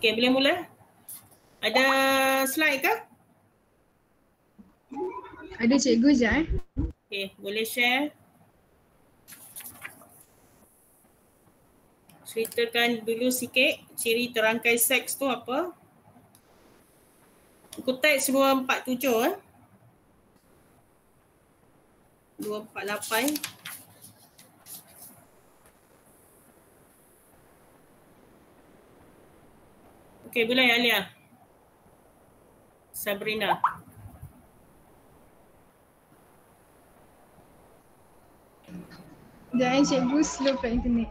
Okey, boleh mula? Ada slide ke? Ada cikgu je Okey, boleh share. Ceritakan dulu sikit ciri terangkai seks tu apa? Buku teks 247 248. Okey, boleh Alia. Sabrina. Dan cikgu slow pula internet.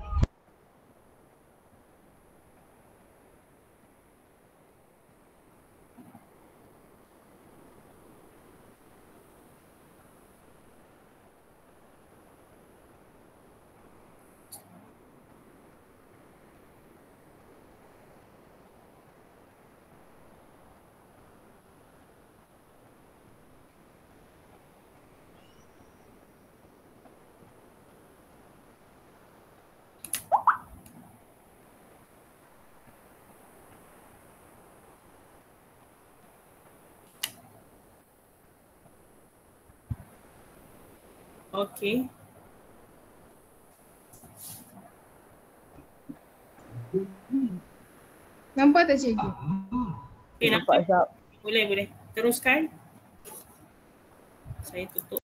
Okey. Nampak tak cikgu? Okey, nampak. Boleh. Teruskan. Saya tutup.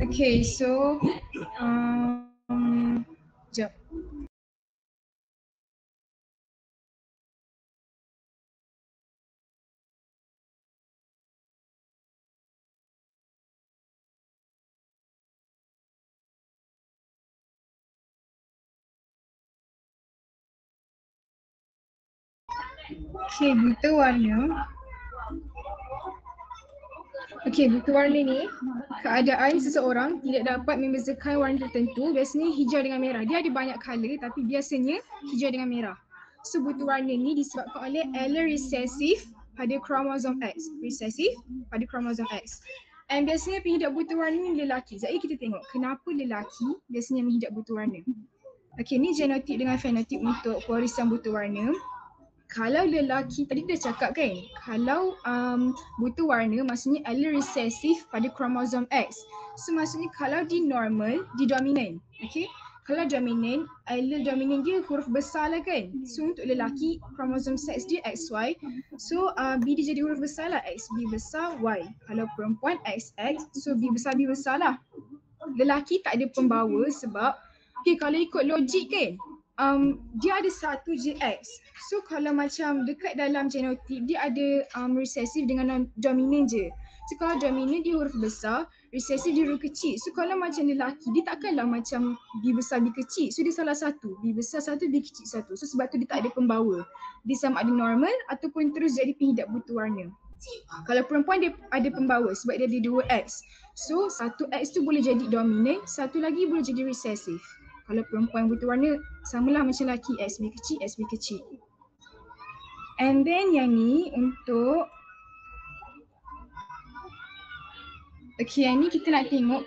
Okay, so sekejap. Okay, buta warna. Okay, buta warna ni keadaan seseorang tidak dapat membezakan warna tertentu. Biasanya hijau dengan merah. Dia ada banyak color tapi biasanya hijau dengan merah. So buta warna ni disebabkan oleh allele resesif pada kromosom X. Resesif pada kromosom X. And biasanya pengidap buta warna ni lelaki. Jadi kita tengok kenapa lelaki biasanya mengidap buta warna. Okay, ni genotip dengan fenotip untuk pewarisan buta warna. Kalau lelaki, tadi kita cakap kan, kalau buta warna maksudnya allele resesif pada kromosom X. So maksudnya kalau di normal, di dominan, okay? Kalau dominan, allele dominan dia huruf besar lah kan. So untuk lelaki, kromosom seks dia XY. So B dia jadi huruf besar lah, XB besar, Y. Kalau perempuan XX, so B besar lah. Lelaki tak ada pembawa sebab, okay, kalau ikut logik kan, dia ada satu je X. So kalau macam dekat dalam genotip dia ada resesif dengan dominan je. So kalau dominan dia huruf besar, resesif dia huruf kecil. So kalau macam lelaki dia takkanlah macam B besar B kecil. So dia salah satu, B besar satu, B kecil satu. So sebab tu dia tak ada pembawa. Dia sama ada normal ataupun terus jadi pengidap buta warna. Kalau perempuan dia ada pembawa sebab dia ada dua X. So satu X tu boleh jadi dominan, satu lagi boleh jadi resesif. Kalau perempuan buta warna samalah macam lelaki, XB kecil. And then yang ni untuk yang ni kita nak tengok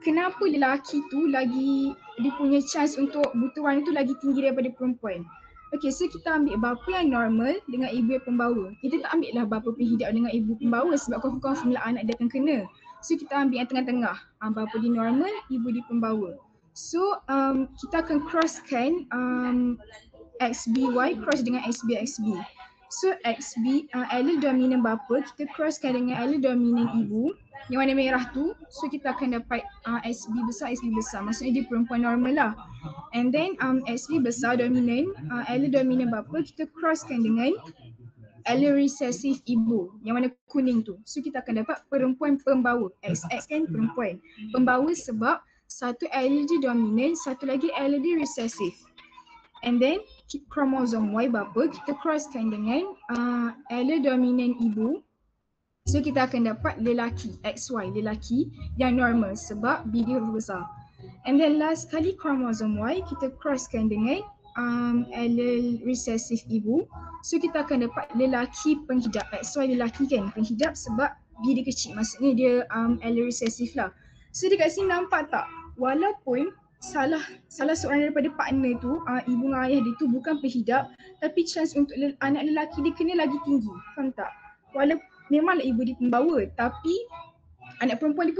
kenapa lelaki tu lagi dia punya chance untuk buta warna tu lagi tinggi daripada perempuan. Okay, so kita ambil bapa yang normal dengan ibu yang pembawa. Kita tak ambil lah bapa penghidap dengan ibu pembawa sebab confirm lah anak dia akan kena. So kita ambil yang tengah-tengah, bapa dia normal, ibu dia pembawa. So kita akan crosskan XBY cross dengan XB. So XB allele dominan bapa kita crosskan dengan allele dominan ibu yang warna merah tu. So kita akan dapat XB besar. Maksudnya dia perempuan normal lah. And then XB besar dominan allele dominan bapa kita crosskan dengan allele resesif ibu yang warna kuning tu. So kita akan dapat perempuan pembawa. XX kan perempuan pembawa sebab satu allele dia dominan, satu lagi allele dia resesif. And then kromosom Y bapa kita crosskan dengan allele dominan ibu. So kita akan dapat lelaki XY, lelaki yang normal sebab B dia huruf besar. And then last kali kromosom Y kita crosskan dengan allele resesif ibu. So kita akan dapat lelaki penghidap, XY lelaki kan penghidap sebab B dia kecil, maksudnya dia allele resesif lah. So dekat sini nampak tak? Walaupun salah seorang daripada partner tu, ibu dengan ayah dia tu bukan penghidap, tapi chance untuk anak lelaki dia kena lagi tinggi. Faham tak? Walaupun memanglah ibu dia pembawa, tapi anak perempuan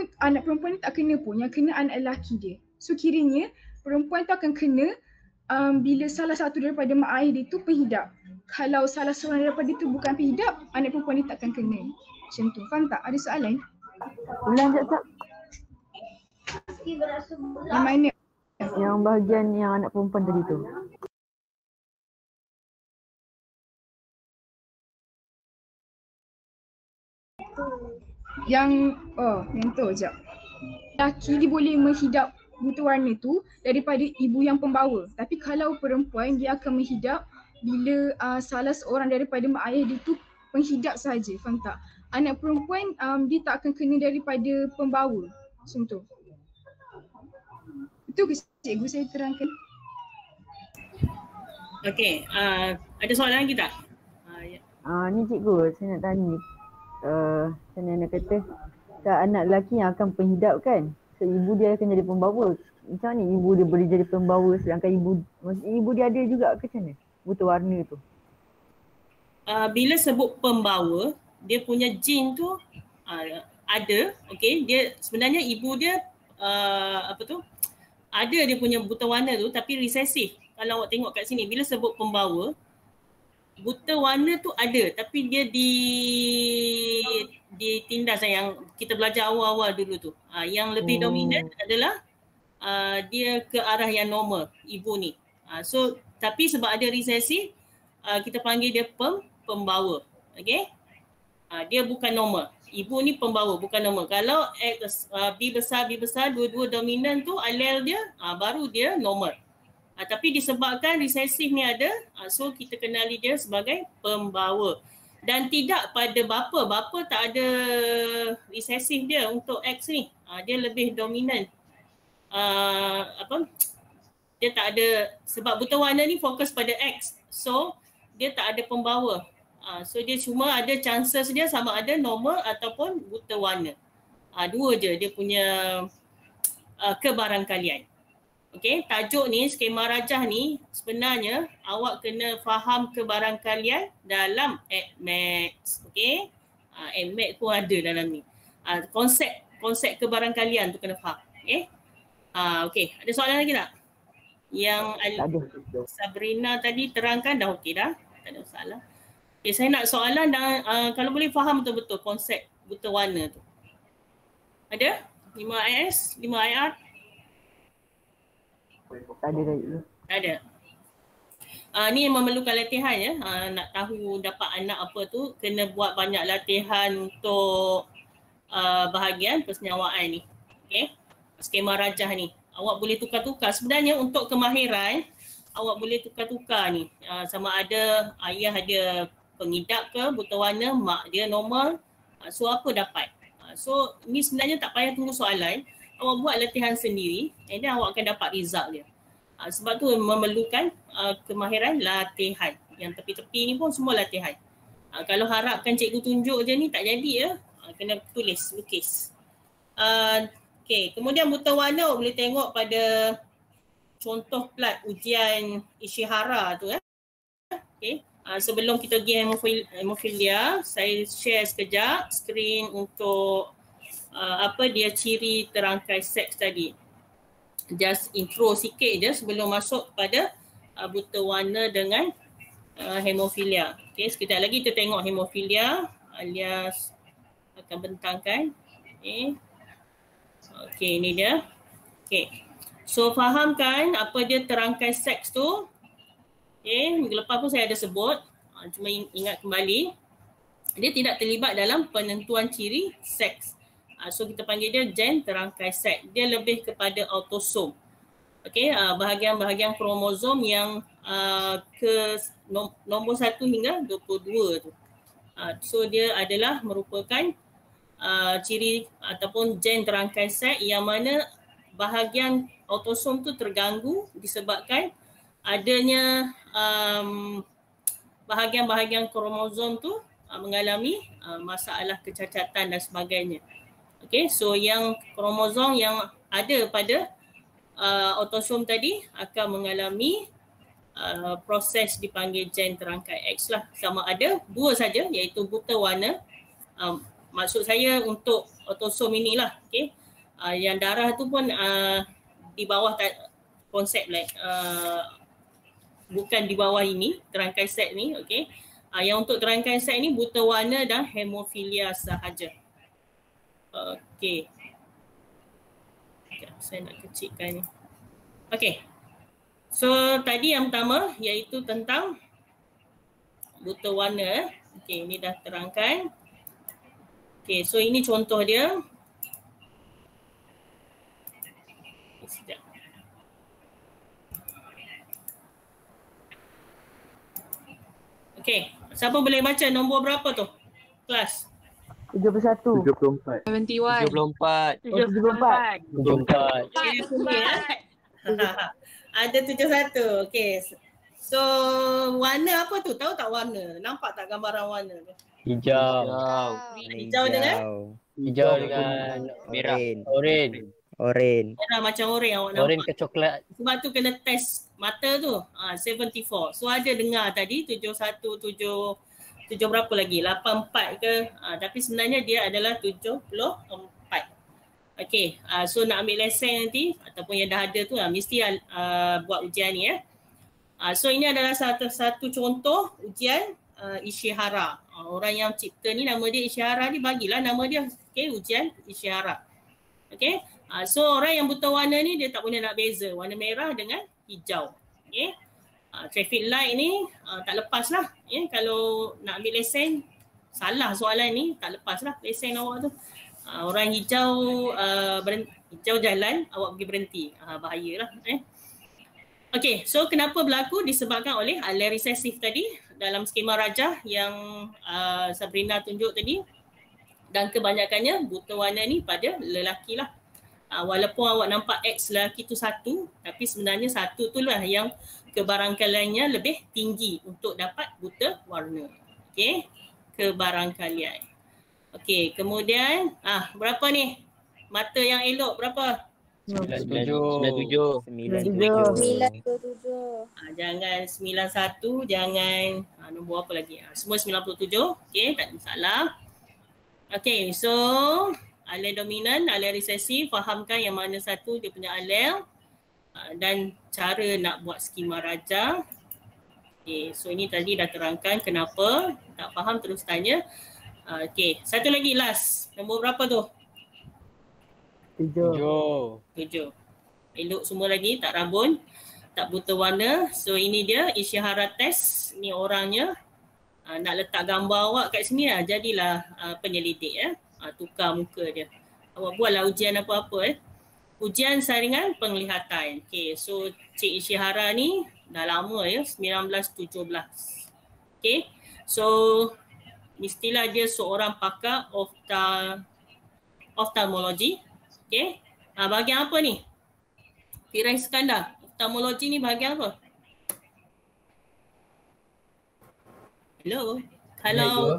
ni tak kena pun, yang kena anak lelaki dia. So kiranya perempuan tu akan kena bila salah satu daripada mak ayah dia tu penghidap. Kalau salah seorang daripada tu bukan penghidap, anak perempuan ni takkan kena. Macam tu. Faham tak? Ada soalan? Ulang sekejap tak? Yang mana? Yang bahagian yang anak perempuan tadi tu. Yang tu sekejap. Lelaki dia boleh menghidap buta warna tu daripada ibu yang pembawa. Tapi kalau perempuan dia akan menghidap bila salah seorang daripada mak ayah dia tu penghidap saja. Faham tak? Anak perempuan dia tak akan kena daripada pembawa. Macam tu. Itu ke cikgu saya terangkan? Okey, ada soalan lagi tak? Ni cikgu, saya nak tanya. Macam mana kata, anak lelaki yang akan penghidap kan? So ibu dia akan jadi pembawa. Macam mana ibu dia boleh jadi pembawa sedangkan ibu dia ada juga ke macam mana? Buta warna tu. Bila sebut pembawa, dia punya jin tu ada, okey. Dia sebenarnya ibu dia ada dia punya buta warna tu tapi resesif. Kalau awak tengok kat sini, bila sebut pembawa, buta warna tu ada tapi dia ditindas yang kita belajar awal-awal dulu tu. Yang lebih dominan adalah dia ke arah yang normal, ibu ni. So tapi sebab ada resesif, kita panggil dia pembawa. Okey? Dia bukan normal. Ibu ni pembawa, bukan normal. Kalau B besar dua-dua dominan tu allele dia, baru dia normal. Tapi disebabkan resesif ni ada, so kita kenali dia sebagai pembawa. Dan tidak pada bapa. Bapa tak ada resesif dia untuk X ni. Dia lebih dominan. Dia tak ada, sebab buta warna ni fokus pada X. So dia tak ada pembawa. So dia cuma ada chances dia sama ada normal ataupun buta warna. Dua je dia punya kebarangkalian. Okey, tajuk ni, skema rajah ni sebenarnya awak kena faham kebarangkalian dalam AdMaths. Okey, AdMaths pun ada dalam ni. Konsep kebarangkalian tu kena faham. Okey, okey, ada soalan lagi tak? Yang Sabrina tadi terangkan dah okey dah, tak ada masalah. Okay, saya nak soalan dan kalau boleh faham betul-betul konsep buta warna tu. Ada? 5 IS, 5 IR? Tak ada lagi. Tak ada. Ni memerlukan latihan ya. Nak tahu dapat anak apa tu, kena buat banyak latihan untuk bahagian persenyawaan ni. Okay. Skema rajah ni. Awak boleh tukar-tukar. Sebenarnya untuk kemahiran, awak boleh tukar-tukar ni. Sama ada ayah dia pengidap ke, buta warna, mak dia normal. So apa dapat? So ni sebenarnya tak payah tunggu soalan. Awak buat latihan sendiri and then awak akan dapat result dia. Sebab tu memerlukan kemahiran latihan. Yang tepi-tepi ni pun semua latihan. Kalau harapkan cikgu tunjuk je ni tak jadi ya. Kena tulis, lukis. Okay, kemudian buta warna awak boleh tengok pada contoh plat ujian Ishihara tu ya. Okay. Sebelum kita pergi hemofilia, saya share sekejap skrin untuk apa dia ciri terangkai seks tadi. Just intro sikit je sebelum masuk kepada buta warna dengan hemofilia. Okay, sekejap lagi kita tengok hemofilia alias akan bentangkan. Okay, ini dia. Okay, so fahamkan apa dia terangkai seks tu. Okay, minggu lepas pun saya ada sebut, cuma ingat kembali. Dia tidak terlibat dalam penentuan ciri seks. So kita panggil dia gen terangkai seks. Dia lebih kepada autosom. Okay, bahagian-bahagian kromosom yang ke nombor 1 hingga 22 tu. So dia adalah merupakan ciri ataupun gen terangkai seks yang mana bahagian autosom tu terganggu disebabkan adanya bahagian-bahagian kromosom tu mengalami masalah kecacatan dan sebagainya. Okay, so yang kromosom yang ada pada autosom tadi akan mengalami proses dipanggil gen terangkai X lah. Sama ada dua saja, iaitu buta warna. Maksud saya untuk autosom inilah, okay. Yang darah tu pun di bawah konsep bukan di bawah ini, terangkai set ni, okay. Yang untuk terangkai set ni buta warna dan hemofilia sahaja. Okay. Saya nak kecilkan ni. Okay. So tadi yang pertama iaitu tentang buta warna. Okay, ini dah terangkan. Okay, so ini contoh dia. Sekejap. Okay, siapa boleh baca nombor berapa tu? Kelas? 71. 74. 74. 74. 74. Ada 71. Okay. So warna apa tu? Tahu tak warna? Nampak tak gambaran warna tu? Hijau. Hijau dengan? Hijau dengan merah. Oren. Merah macam oren awak nampak. Oren ke coklat. Sebab tu kena test mata tu. 74. So ada dengar tadi 71, 7 berapa lagi? 84 ke? Tapi sebenarnya dia adalah 74. Okey. So nak ambil lesen nanti ataupun yang dah ada tu mesti buat ujian ni ya. So ini adalah satu contoh ujian isyihara. Orang yang cipta ni nama dia isyihara ni, bagilah nama dia. Okey, ujian isyihara. Okey. So orang yang buta warna ni dia tak boleh nak beza warna merah dengan hijau. Okey. Traffic light ni tak lepas lah. Kalau nak ambil lesen, salah soalan ni, tak lepas lah lesen awak tu. Orang hijau hijau jalan, awak pergi berhenti. Bahayalah. Okey, so kenapa berlaku? Disebabkan oleh alel resesif tadi dalam skema rajah yang Sabrina tunjuk tadi. Dan kebanyakannya buta warna ni pada lelaki lah. Walaupun awak nampak X lelaki tu satu, tapi sebenarnya satu tu lah yang kebarangkaliannya lebih tinggi untuk dapat buta warna. Okey, kebarangkalian. Okey, kemudian berapa ni? Mata yang elok berapa? 97. 97. Jangan 91, jangan nombor apa lagi? Semua 97. Okey, tak ada masalah. Okey, so alel dominan, alel resesif, fahamkan yang mana satu dia punya alel dan cara nak buat skema rajah. Okay, so ini tadi dah terangkan kenapa. Tak faham terus tanya. Okay, satu lagi last. Nombor berapa tu? 7. 7. Elok semua lagi, tak rabun, tak buta warna. So ini dia isyihara test. Ni orangnya. Nak letak gambar awak kat sini lah. Jadilah penyelidik ya. Tukar muka dia. Awak buatlah ujian apa-apa Ujian saringan penglihatan. Okay, so Cik Isyihara ni dah lama ya, 1917. Okay, so mestilah dia seorang pakar oftalmologi. Okay, bahagian apa ni? Fira Iskandar, oftalmologi ni bahagian apa? Hello? Kalau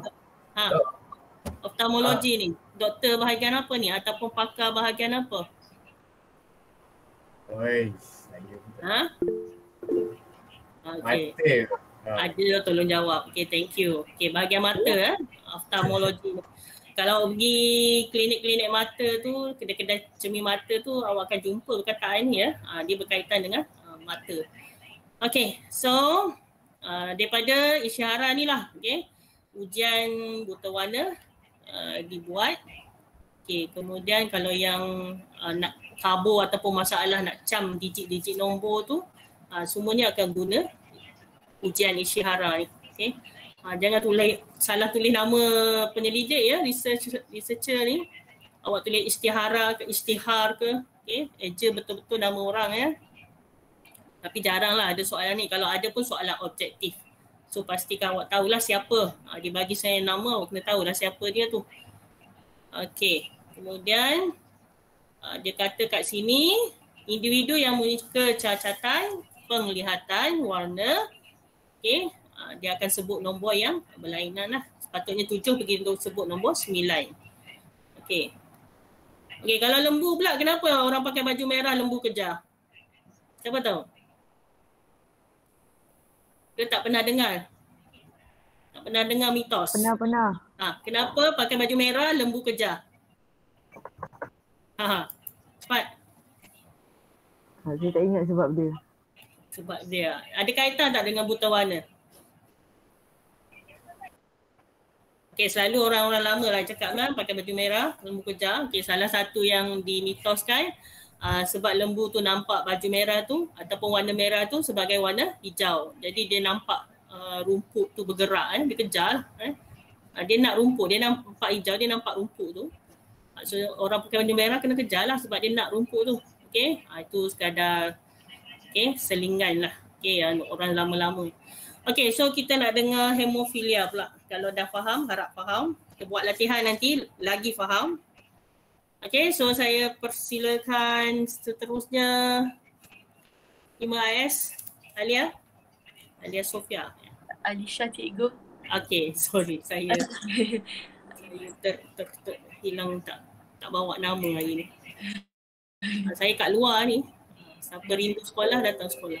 oftalmologi ni, doktor bahagian apa ni? Ataupun pakar bahagian apa? Okay. Ada, tolong jawab. Okay, thank you. Okay, bahagian mata oftalmologi. Kalau pergi klinik-klinik mata tu, kedai-kedai cermin mata tu, awak akan jumpa perkataan ni ya. Dia berkaitan dengan mata. Okay, so daripada isyihara ni lah, okay, ujian buta warna dibuat. Okay, kemudian kalau yang nak kabur ataupun masalah nak cam digit-digit nombor tu, semuanya akan guna ujian isyihara ni. Okay. Jangan salah tulis nama penyelidik ya, researcher ni. Awak tulis istihar ke, okay, eja betul-betul nama orang ya. Tapi jaranglah ada soalan ni. Kalau ada pun soalan objektif. So pastikan awak tahulah siapa. Dia bagi saya nama, awak kena tahulah siapa dia tu. Okey. Kemudian dia kata kat sini, individu yang memiliki kecacatan penglihatan warna, okey, dia akan sebut nombor yang berlainan lah. Sepatutnya 7 pergi untuk sebut nombor 9. Okey. Okey, kalau lembu pula kenapa orang pakai baju merah lembu kejar? Siapa tahu? Dia tak pernah dengar? Tak pernah dengar mitos? Pernah. Kenapa pakai baju merah lembu kejar? Cepat. Saya tak ingat sebab dia. Sebab dia. Ada kaitan tak dengan buta warna? Okay, selalu orang-orang lama lah cakap kan pakai baju merah, lembu kejar. Okay, salah satu yang dimitoskan sebab lembu tu nampak baju merah tu ataupun warna merah tu sebagai warna hijau. Jadi dia nampak rumput tu bergerak kan, dia kejar. Dia nak rumput, dia nampak hijau, dia nampak rumput tu. So orang pakai baju merah kena kejar lah sebab dia nak rumput tu. Okay, itu sekadar selingan lah. Okay, orang lama-lama. Okay, so kita nak dengar hemofilia pula. Kalau dah faham, harap faham. Kita buat latihan nanti, lagi faham. Okay, so saya persilakan seterusnya 5AS. Alia Sofia. Alisha, cikgu. Okay, sorry. Saya hilang tak bawa nama hari ni. Saya kat luar ni. Siapa rindu sekolah, datang sekolah.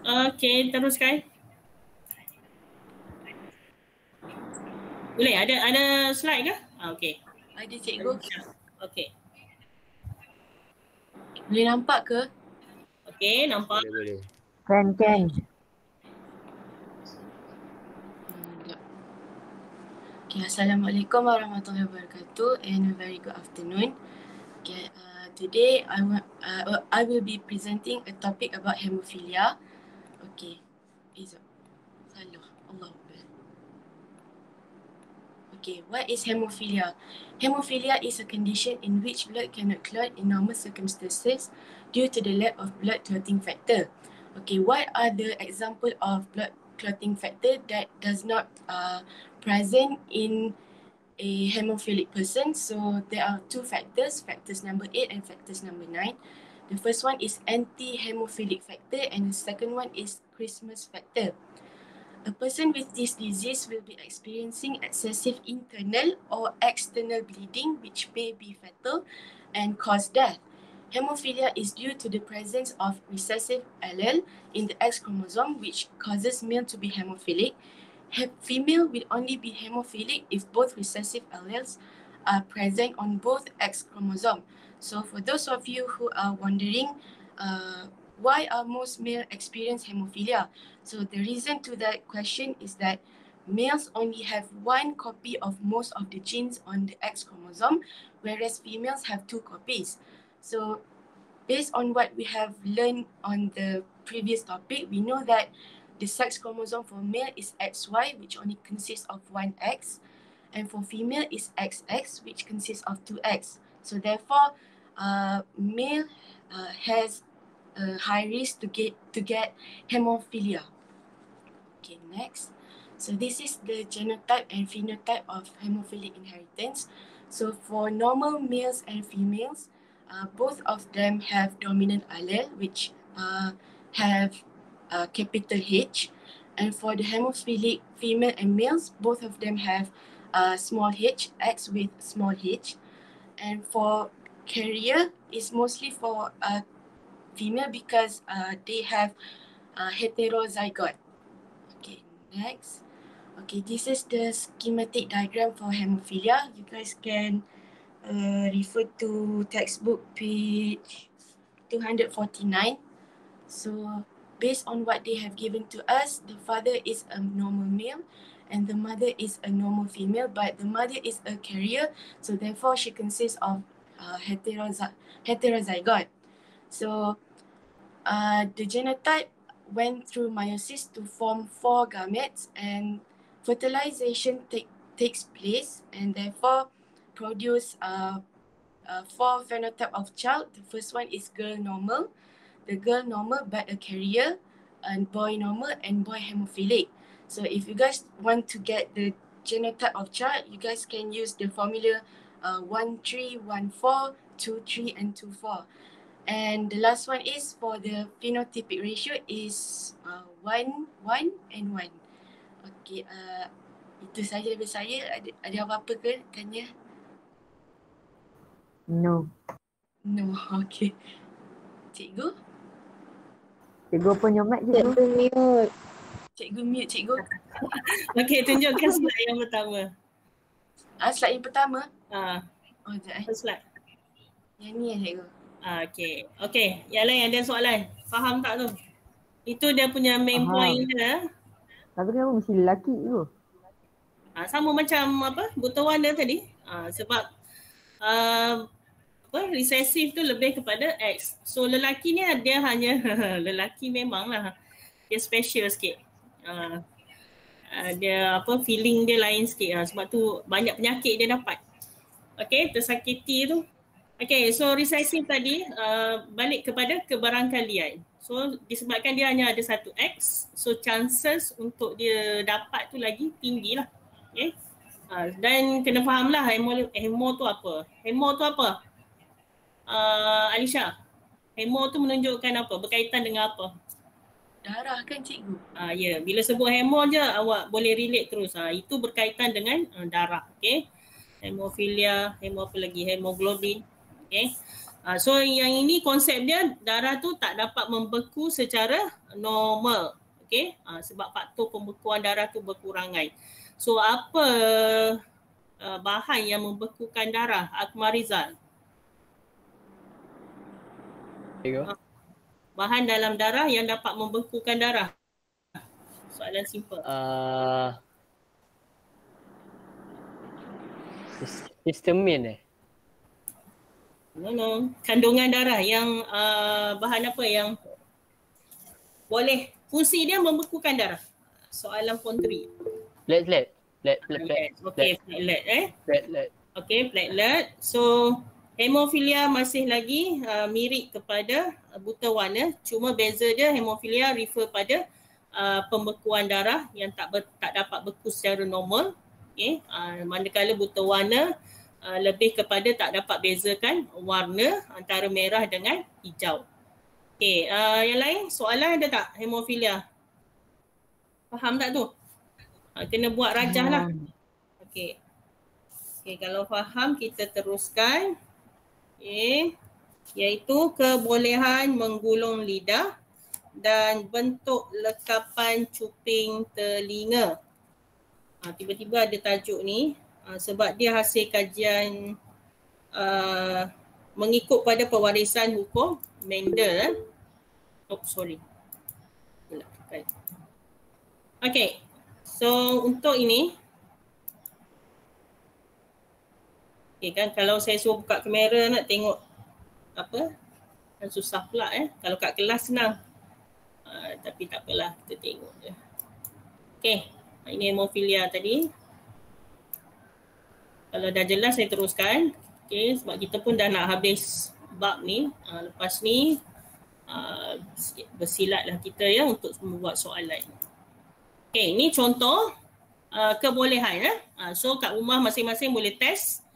Okay, teruskan. Boleh? Ada slide ke? Okay. Ada, cikgu. Okay. Boleh nampak ke? Okay, nampak. Boleh. Kan. Okay, Assalamualaikum warahmatullahi wabarakatuh and a very good afternoon. Okay, today I will be presenting a topic about hemophilia. Okay, Salah. Allah Akbar. Okay, what is hemophilia? Hemophilia is a condition in which blood cannot clot in normal circumstances due to the lack of blood clotting factor. Okay, what are the example of blood clotting factor that does not present in a hemophilic person? So there are two factors number 8 and factors number 9. The first one is anti-hemophilic factor and the second one is Christmas factor. A person with this disease will be experiencing excessive internal or external bleeding which may be fatal and cause death. Hemophilia is due to the presence of recessive allele in the X chromosome which causes male to be hemophilic. Female will only be hemophilic if both recessive alleles are present on both X chromosome. So for those of you who are wondering why are most male experience hemophilia? So the reason to that question is that males only have one copy of most of the genes on the X chromosome, whereas females have two copies. So based on what we have learned on the previous topic, we know that the sex chromosome for male is XY, which only consists of one X, and for female is XX, which consists of two X. So therefore, male has a high risk to get hemophilia. Okay, next. So this is the genotype and phenotype of hemophilic inheritance. So for normal males and females, both of them have dominant allele, which have capital H. And for the hemophilic female and males, both of them have small h, X with small h. And for carrier, is mostly for female because they have heterozygote. Okay, next. Okay, this is the schematic diagram for hemophilia. You guys can refer to textbook page 249. So based on what they have given to us, the father is a normal male and the mother is a normal female, but the mother is a carrier, so therefore she consists of heterozygote. So the genotype went through meiosis to form 4 gametes, and fertilization takes place and therefore produce 4 phenotype of child. The first one is girl normal, the girl normal but a carrier, and boy normal and boy hemophilic. So if you guys want to get the genotype of child, you guys can use the formula 1314, 23 and 24. And the last one is for the phenotypic ratio is 1, 1 and 1. Okay, itu saja dari saya. Ada apa-apa ke tanya? No. No, okay. Cikgu? Cikgu open your mic, cikgu. Cikgu mute. Cikgu mute, cikgu. Okey, tunjukkan slide yang pertama. Slide yang pertama. Oh, sekejap First slide. Yang ni cikgu. Okey. Okey, yang lain ada soalan? Faham tak tu? Itu dia punya main point dia. Tapi kenapa mesti lelaki tu? Sama macam apa buta warna tadi. Sebab recessive tu lebih kepada X. So lelaki ni dia hanya lelaki memanglah dia special sikit. Dia feeling dia lain sikit. Sebab tu banyak penyakit dia dapat. Okey, tersakiti tu. Okey, so recessive tadi balik kepada kebarangkalian. So disebabkan dia hanya ada satu X, so chances untuk dia dapat tu lagi tinggi lah. Okay. Dan kena fahamlah hemo tu apa. Hemo tu apa? Alisha, hemo tu menunjukkan apa? Berkaitan dengan apa? Darah kan cikgu? Ya, bila sebut hemo je awak boleh relate terus. Itu berkaitan dengan darah. Okay. Hemofilia, hemo apa lagi? Hemoglobin. Okay. So yang ini konsep dia darah tu tak dapat membeku secara normal. Okay. Sebab faktor pembekuan darah tu berkurangan. So apa bahan yang membekukan darah? Akmal Rizal. Bahan dalam darah yang dapat membekukan darah. Soalan simple. Histamin No. Kandungan darah yang bahan apa yang boleh fungsi dia membekukan darah. Soalan pon 3. Platelet. Okey, platelet Platelet. Okey, platelet. So hemofilia masih lagi mirip kepada buta warna, cuma beza dia hemofilia refer pada pembekuan darah yang tak dapat beku secara normal. Okey, manakala buta warna lebih kepada tak dapat bezakan warna antara merah dengan hijau. Okey, yang lain soalan ada tak hemofilia? Faham tak tu? Kena buat rajah lah. Okey. Okey, kalau faham kita teruskan. Okey. Iaitu kebolehan menggulung lidah dan bentuk lekapan cuping telinga. Tiba-tiba ada tajuk ni sebab dia hasil kajian mengikut pada pewarisan hukum Mendel. Okey. So untuk ini kan kalau saya suruh buka kamera nak tengok apa kan susah pula kalau kat kelas senang tapi tak apalah kita tengok je. Okey, ini hemofilia tadi. Kalau dah jelas saya teruskan. Okey, sebab kita pun dah nak habis bab ni. Lepas ni bersilatlah kita untuk membuat soalan. Okey, ni contoh kebolehan. So kat rumah masing-masing boleh test.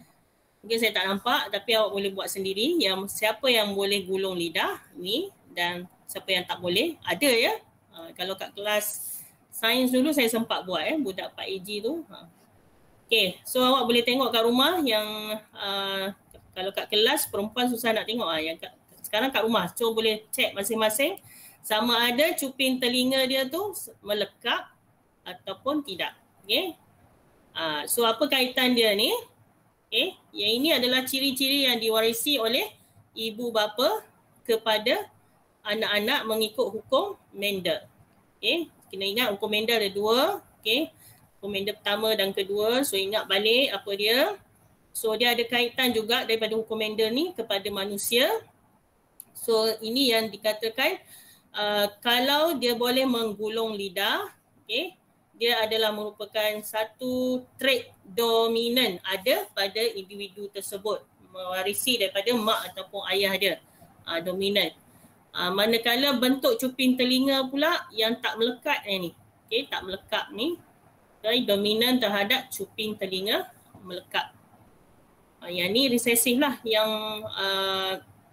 Mungkin saya tak nampak tapi awak boleh buat sendiri. Siapa yang boleh gulung lidah ni dan siapa yang tak boleh. Ada ya. Kalau kat kelas sains dulu saya sempat buat budak 4AG tu. Okey, so awak boleh tengok kat rumah yang kalau kat kelas perempuan susah nak tengok yang sekarang kat rumah. So boleh check masing-masing sama ada cuping telinga dia tu melekat ataupun tidak. Okey. So apa kaitan dia ni? Okey, yang ini adalah ciri-ciri yang diwarisi oleh ibu bapa kepada anak-anak mengikut hukum Mendel. Okey, kena ingat hukum Mendel ada dua. Okey. Hukum Mendel pertama dan kedua. So ingat balik apa dia. So dia ada kaitan juga daripada hukum Mendel ni kepada manusia. So ini yang dikatakan kalau dia boleh menggulung lidah, okey, dia adalah merupakan satu trait dominan ada pada individu tersebut, mewarisi daripada mak ataupun ayah dia, dominan. Manakala bentuk cuping telinga pula yang tak melekat ni, okey, tak melekat ni, okay, dominan terhadap cuping telinga melekat. Yang ni resesif lah yang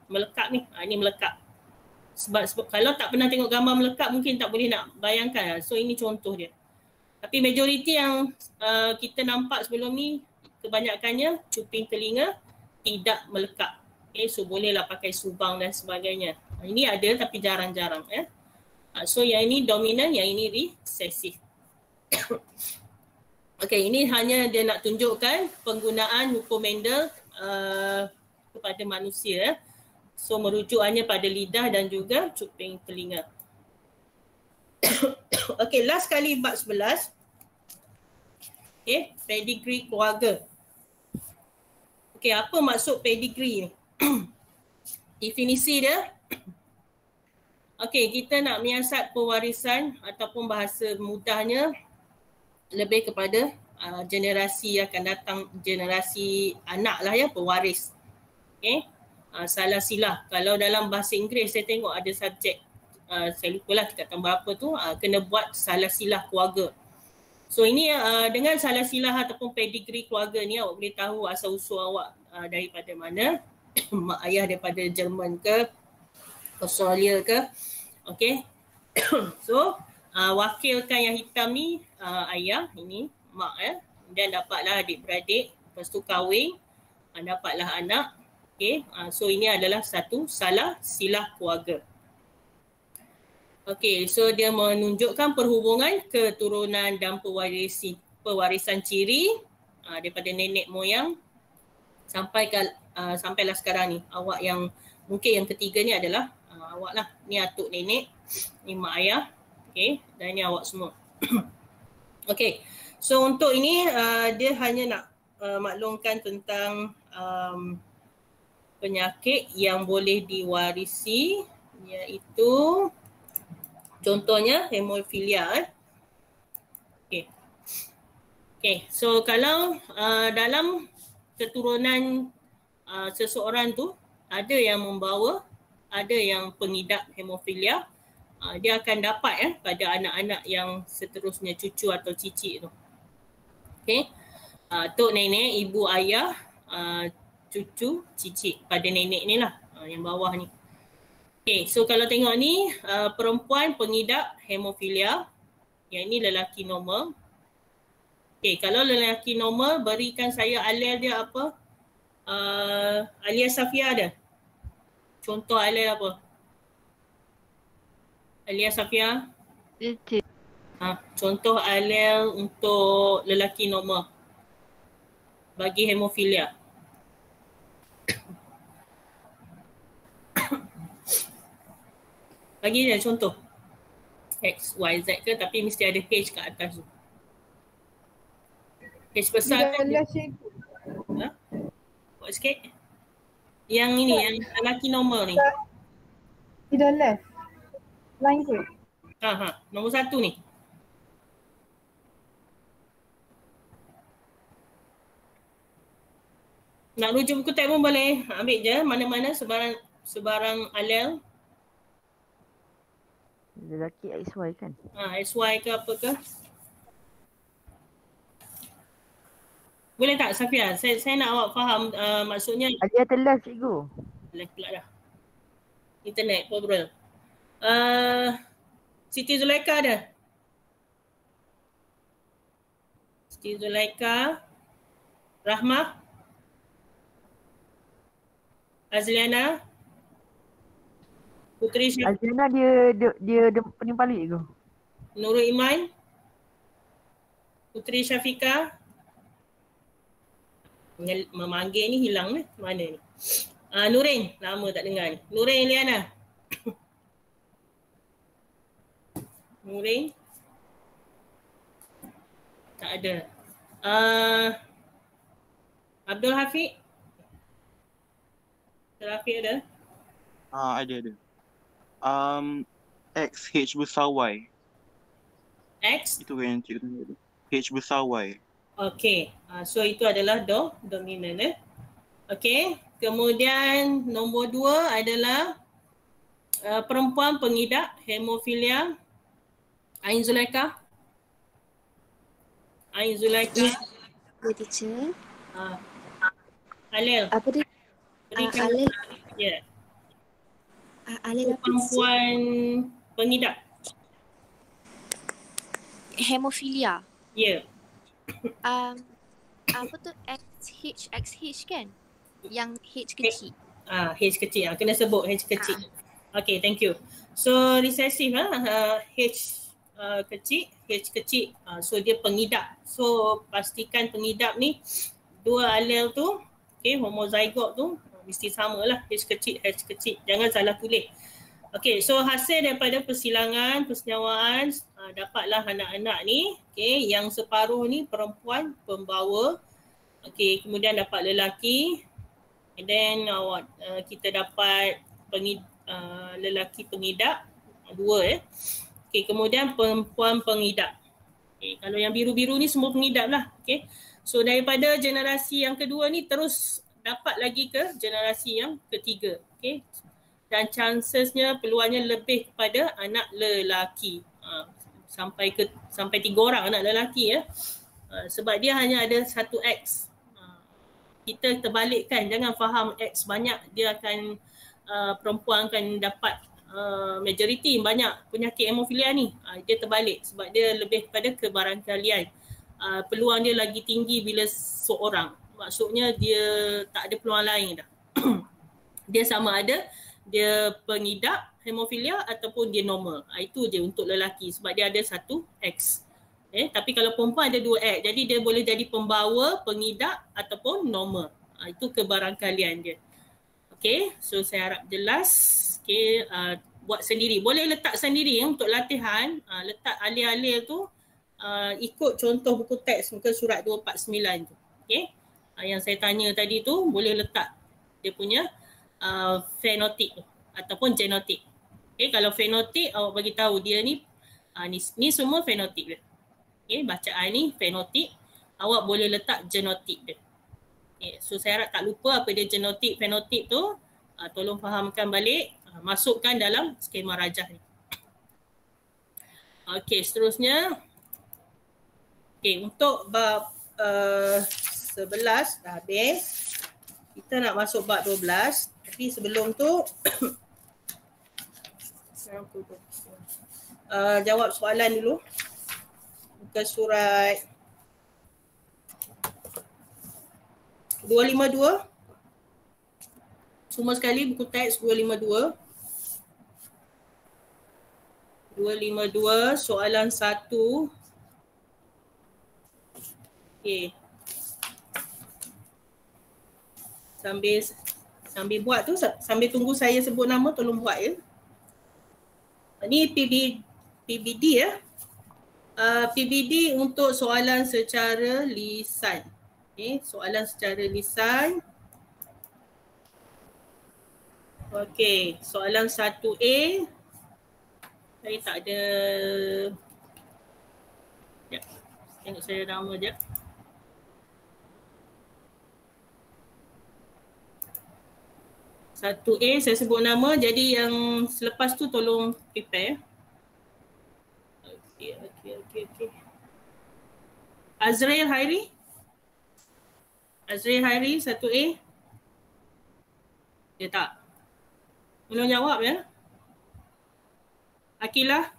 melekat ni, ni melekat. Sebab kalau tak pernah tengok gambar melekat mungkin tak boleh nak bayangkan. So ini contoh dia. Tapi majoriti yang kita nampak sebelum ni kebanyakannya cuping telinga tidak melekat. Okay, so bolehlah pakai subang dan sebagainya. Ini ada tapi jarang-jarang ya. So yang ini dominan, yang ini resesif. Okey, ini hanya dia nak tunjukkan penggunaan hukum Mendel kepada manusia. So merujukannya pada lidah dan juga cuping telinga. Okey, last kali bab 11. Okey, pedigree keluarga. Okey, apa maksud pedigree ni? Definisi dia. Okey, kita nak menyiasat pewarisan ataupun bahasa mudahnya lebih kepada generasi yang akan datang, generasi anak lah ya, pewaris. Okey, salah silah. Kalau dalam bahasa Inggeris saya tengok ada subjek, saya lupa lah tingkatan berapa tu, kena buat salah silah keluarga. So ini dengan salah silah ataupun pedigree keluarga ni awak boleh tahu asal usul awak daripada mana. Mak ayah daripada Jerman ke, Australia ke. Okey. So wakilkan yang hitam ni ayah, ini mak ya. Dan dapatlah adik-beradik, lepas tu kahwin, dapatlah anak. Okey. So ini adalah satu salah silah keluarga. Okey, so dia menunjukkan perhubungan keturunan dan pewarisan ciri daripada nenek moyang sampailah sekarang ni. Awak yang mungkin yang ketiga ni adalah awak lah. Ni atuk nenek, ni mak ayah. Okey, dan ni awak semua. Okey, so untuk ini dia hanya nak maklumkan tentang penyakit yang boleh diwarisi, iaitu contohnya hemofilia. Okay, so kalau dalam keturunan seseorang tu ada yang membawa, ada yang pengidap hemofilia, dia akan dapat pada anak-anak yang seterusnya, cucu atau cicit tu. Okay, tok nenek, ibu ayah, cucu, cicit pada nenek ni lah, yang bawah ni. Okay, so kalau tengok ni perempuan pengidap hemofilia, yang ini lelaki normal. Okay, kalau lelaki normal, berikan saya alel dia apa? Alia Safia ada? Contoh alel apa? Alia Safia? Contoh alel untuk lelaki normal bagi hemofilia. Bagi dia contoh. X, Y, Z ke, tapi mesti ada H kat atas tu. H besar kan dia. Buat sikit. Yang ini, yang lelaki normal ni. Di the left. Line tu. Nombor 1 ni. Nak rujuk buku tab pun boleh. Ambil je mana-mana sebarang alel. Lelaki XY kan? XY ke apa ke? Boleh tak Safia? Saya nak awak faham maksudnya. Alia telah cikgu. Live pula dah. Internet problem. Siti Zulaika ada? Siti Zulaika. Rahmah. Azliana. Putri Syafiqah. Azliana dia penimpal cikgu. Nurul Iman. Putri Syafiqah. Memanggil ni hilang ni. Mana ni? Nurin. Lama tak dengar ni. Nurin Liana. Nurin. Tak ada. Abdul Hafiq. Abdul Hafiq ada? Ada. X, H besar Y. X? Itu yang cikgu tanya tu. H besar Y. Okay. So itu adalah dominan. Okay. Kemudian nombor 2 adalah perempuan pengidap hemofilia. Ain Zulaika. Ain Zulaika. Ya, teacher. Alel. Apa dia? Alel. Ya. Alel apa? Perempuan pengidap. Hemofilia. Ya. Apa tu? XH kan? Yang H kecil. H kecil. Kena sebut H kecil. Okay, thank you. So recessive H kecil, so dia pengidap. So pastikan pengidap ni dua alel tu, okay, homozygote tu mesti samalah, H kecil. Jangan salah tulis. Okay, so hasil daripada persilangan, persenyawaan, dapatlah anak-anak ni, okay, yang separuh ni perempuan pembawa, okay, kemudian dapat lelaki, and then kita dapat lelaki pengidap, dua Okay, kemudian perempuan pengidap. Okay, kalau yang biru-biru ni semua pengidap lah. Okay. So daripada generasi yang kedua ni terus dapat lagi ke generasi yang ketiga. Okay. Dan chancesnya, peluangnya lebih kepada anak lelaki. Sampai 3 orang anak lelaki ya. Sebab dia hanya ada satu X. Kita terbalikkan, jangan faham X banyak dia akan perempuan akan dapat majoriti banyak penyakit hemofilia ni. Dia terbalik sebab dia lebih kepada kebarangkalian. Peluang dia lagi tinggi bila seorang. Maksudnya dia tak ada peluang lain dah. Dia sama ada dia pengidap hemofilia ataupun dia normal. Itu je untuk lelaki sebab dia ada satu X. Tapi kalau perempuan ada 2 X. Jadi dia boleh jadi pembawa, pengidap ataupun normal. Itu kebarangkalian dia. Okay, so saya harap jelas. Okay, buat sendiri. Boleh letak sendiri untuk latihan. Letak alih-alih tu ikut contoh buku teks muka surat 249 tu. Okay, yang saya tanya tadi tu boleh letak dia punya fenotip tu ataupun genotip. Okay, kalau fenotip awak bagi tahu dia ni ni semua fenotip dia. Okay, bacaan ni fenotip. Awak boleh letak genotip dia. Okay, so saya harap tak lupa apa dia genotip, fenotip tu. Tolong fahamkan balik, masukkan dalam skema rajah ni. Okey, seterusnya. Okey, untuk bab 11 dah habis. Kita nak masuk bab 12. Tapi sebelum tu jawab soalan dulu. Muka surat 252. Semua sekali buku teks 252. 252 soalan 1. Okey. Sambil buat tu, sambil tunggu saya sebut nama, tolong buat ya. Ni PBD ya. PBD untuk soalan secara lisan. Okay, soalan secara lisan. Okey, soalan 1A. Saya tak ada. Sekejap, tengok saya nama je. Satu A saya sebut nama, jadi yang selepas tu tolong prepare. Okey. Azrael Hairi. Azrael Hairi 1A. Dia tak. Tolong jawab ya. Akilah.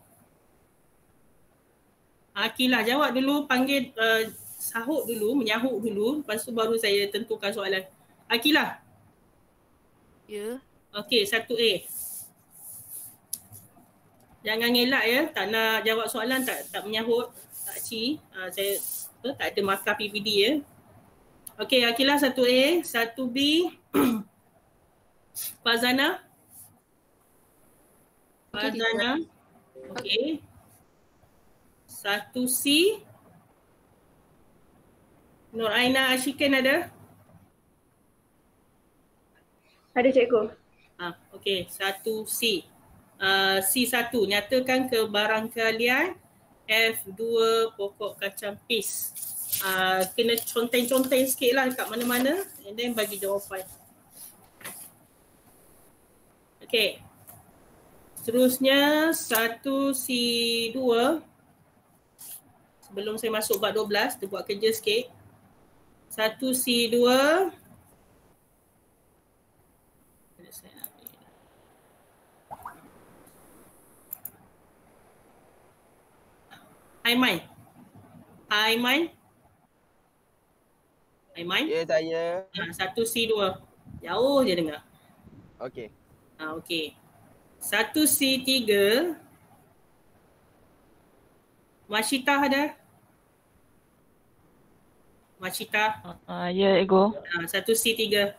Akilah jawab dulu, panggil sahut dulu, menyahut dulu, lepas tu baru saya tentukan soalan. Akilah. Ya. Okey, 1A. Jangan ngelak ya, tak nak jawab soalan tak menyahut, tak ci. Saya tak ada markah PPD ya. Okey, Akilah 1A, 1B. Fazana. Fazana. Okey. 1C. Nur Aina Ashikin ada? Ada cikgu. Okey, 1C. C1, nyatakan kebarangkalian F2 pokok kacang pis. Kena conteng-conteng sikit lah dekat mana-mana and then bagi jawapan. Okey. Seterusnya 1C2. Sebelum saya masuk bab 12, kita buat kerja sikit. 1C2. Aiman. Ya, saya. 1C2. Jauh je dengar. Okey. Okey. 1C3. Mashita ada? Mashita. Ya, Ego. 1C3.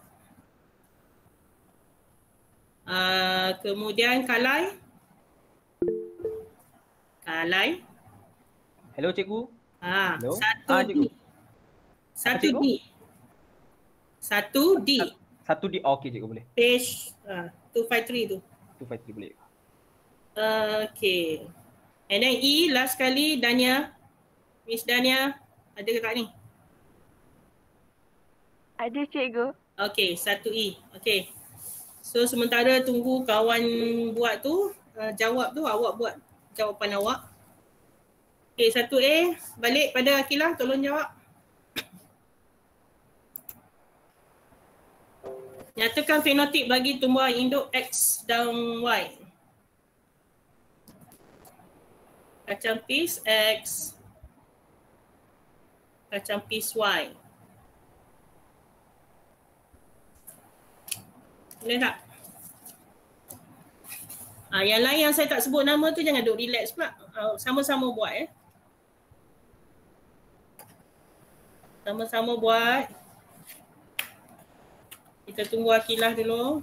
Kemudian Kalai. Kalai. Hello cikgu. Hello. Satu Cikgu. D. Satu cikgu? D. Satu D. Satu D. Okey cikgu boleh. Page 253 tu. 253 boleh. Okay. And then E last kali Dania. Miss Dania. Ada ke tak ni? Ada cikgu. Okay, 1E. Okay. So sementara tunggu kawan buat tu, jawab tu awak buat jawapan awak. Okay, 1A. Balik pada Akilah, tolong jawab. Nyatakan fenotip bagi tumbuhan induk X dan Y. Kacang pis X. Kacang pis Y. Boleh tak? Yang lain yang saya tak sebut nama tu jangan duk relax pula. Sama-sama buat Sama-sama buat. Kita tunggu Akilah dulu.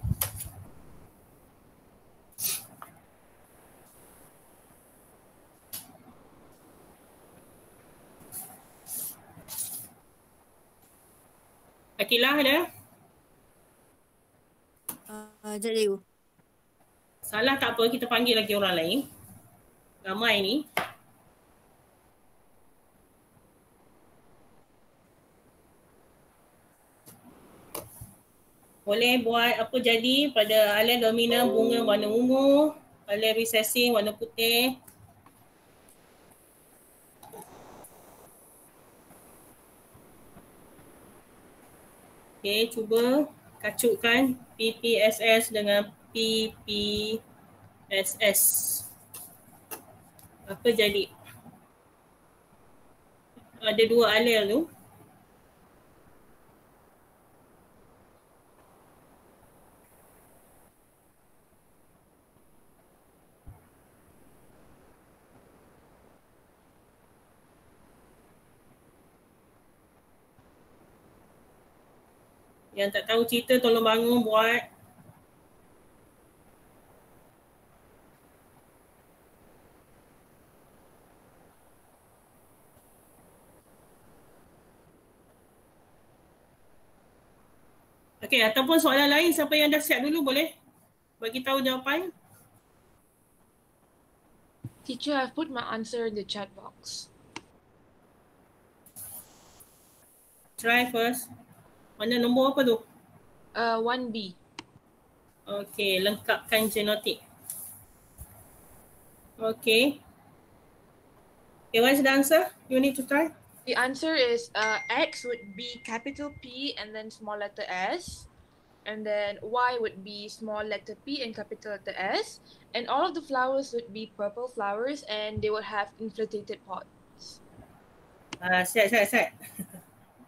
Akilah ada? Sekejap cikgu. Salah tak apa, kita panggil lagi orang lain. Ramai ni. Boleh buat apa jadi pada alien dominan bunga warna ungu, alien recessive warna putih. Okay, cuba kacukkan PPSS dengan PPSS. Apa jadi? Ada dua alel tu. Yang tak tahu cerita tolong bangun buat. Okey, ataupun soalan lain siapa yang dah siap dulu boleh bagi tahu jawapan. Teacher, I've put my answer in the chat box. Try first. Mana nombor apa tu? 1B. Okey, lengkapkan genotik. Okey. Okay, what is the answer? You need to try. The answer is X would be capital P and then small letter S. And then Y would be small letter P and capital letter S. And all of the flowers would be purple flowers and they would have inflated pods. Set.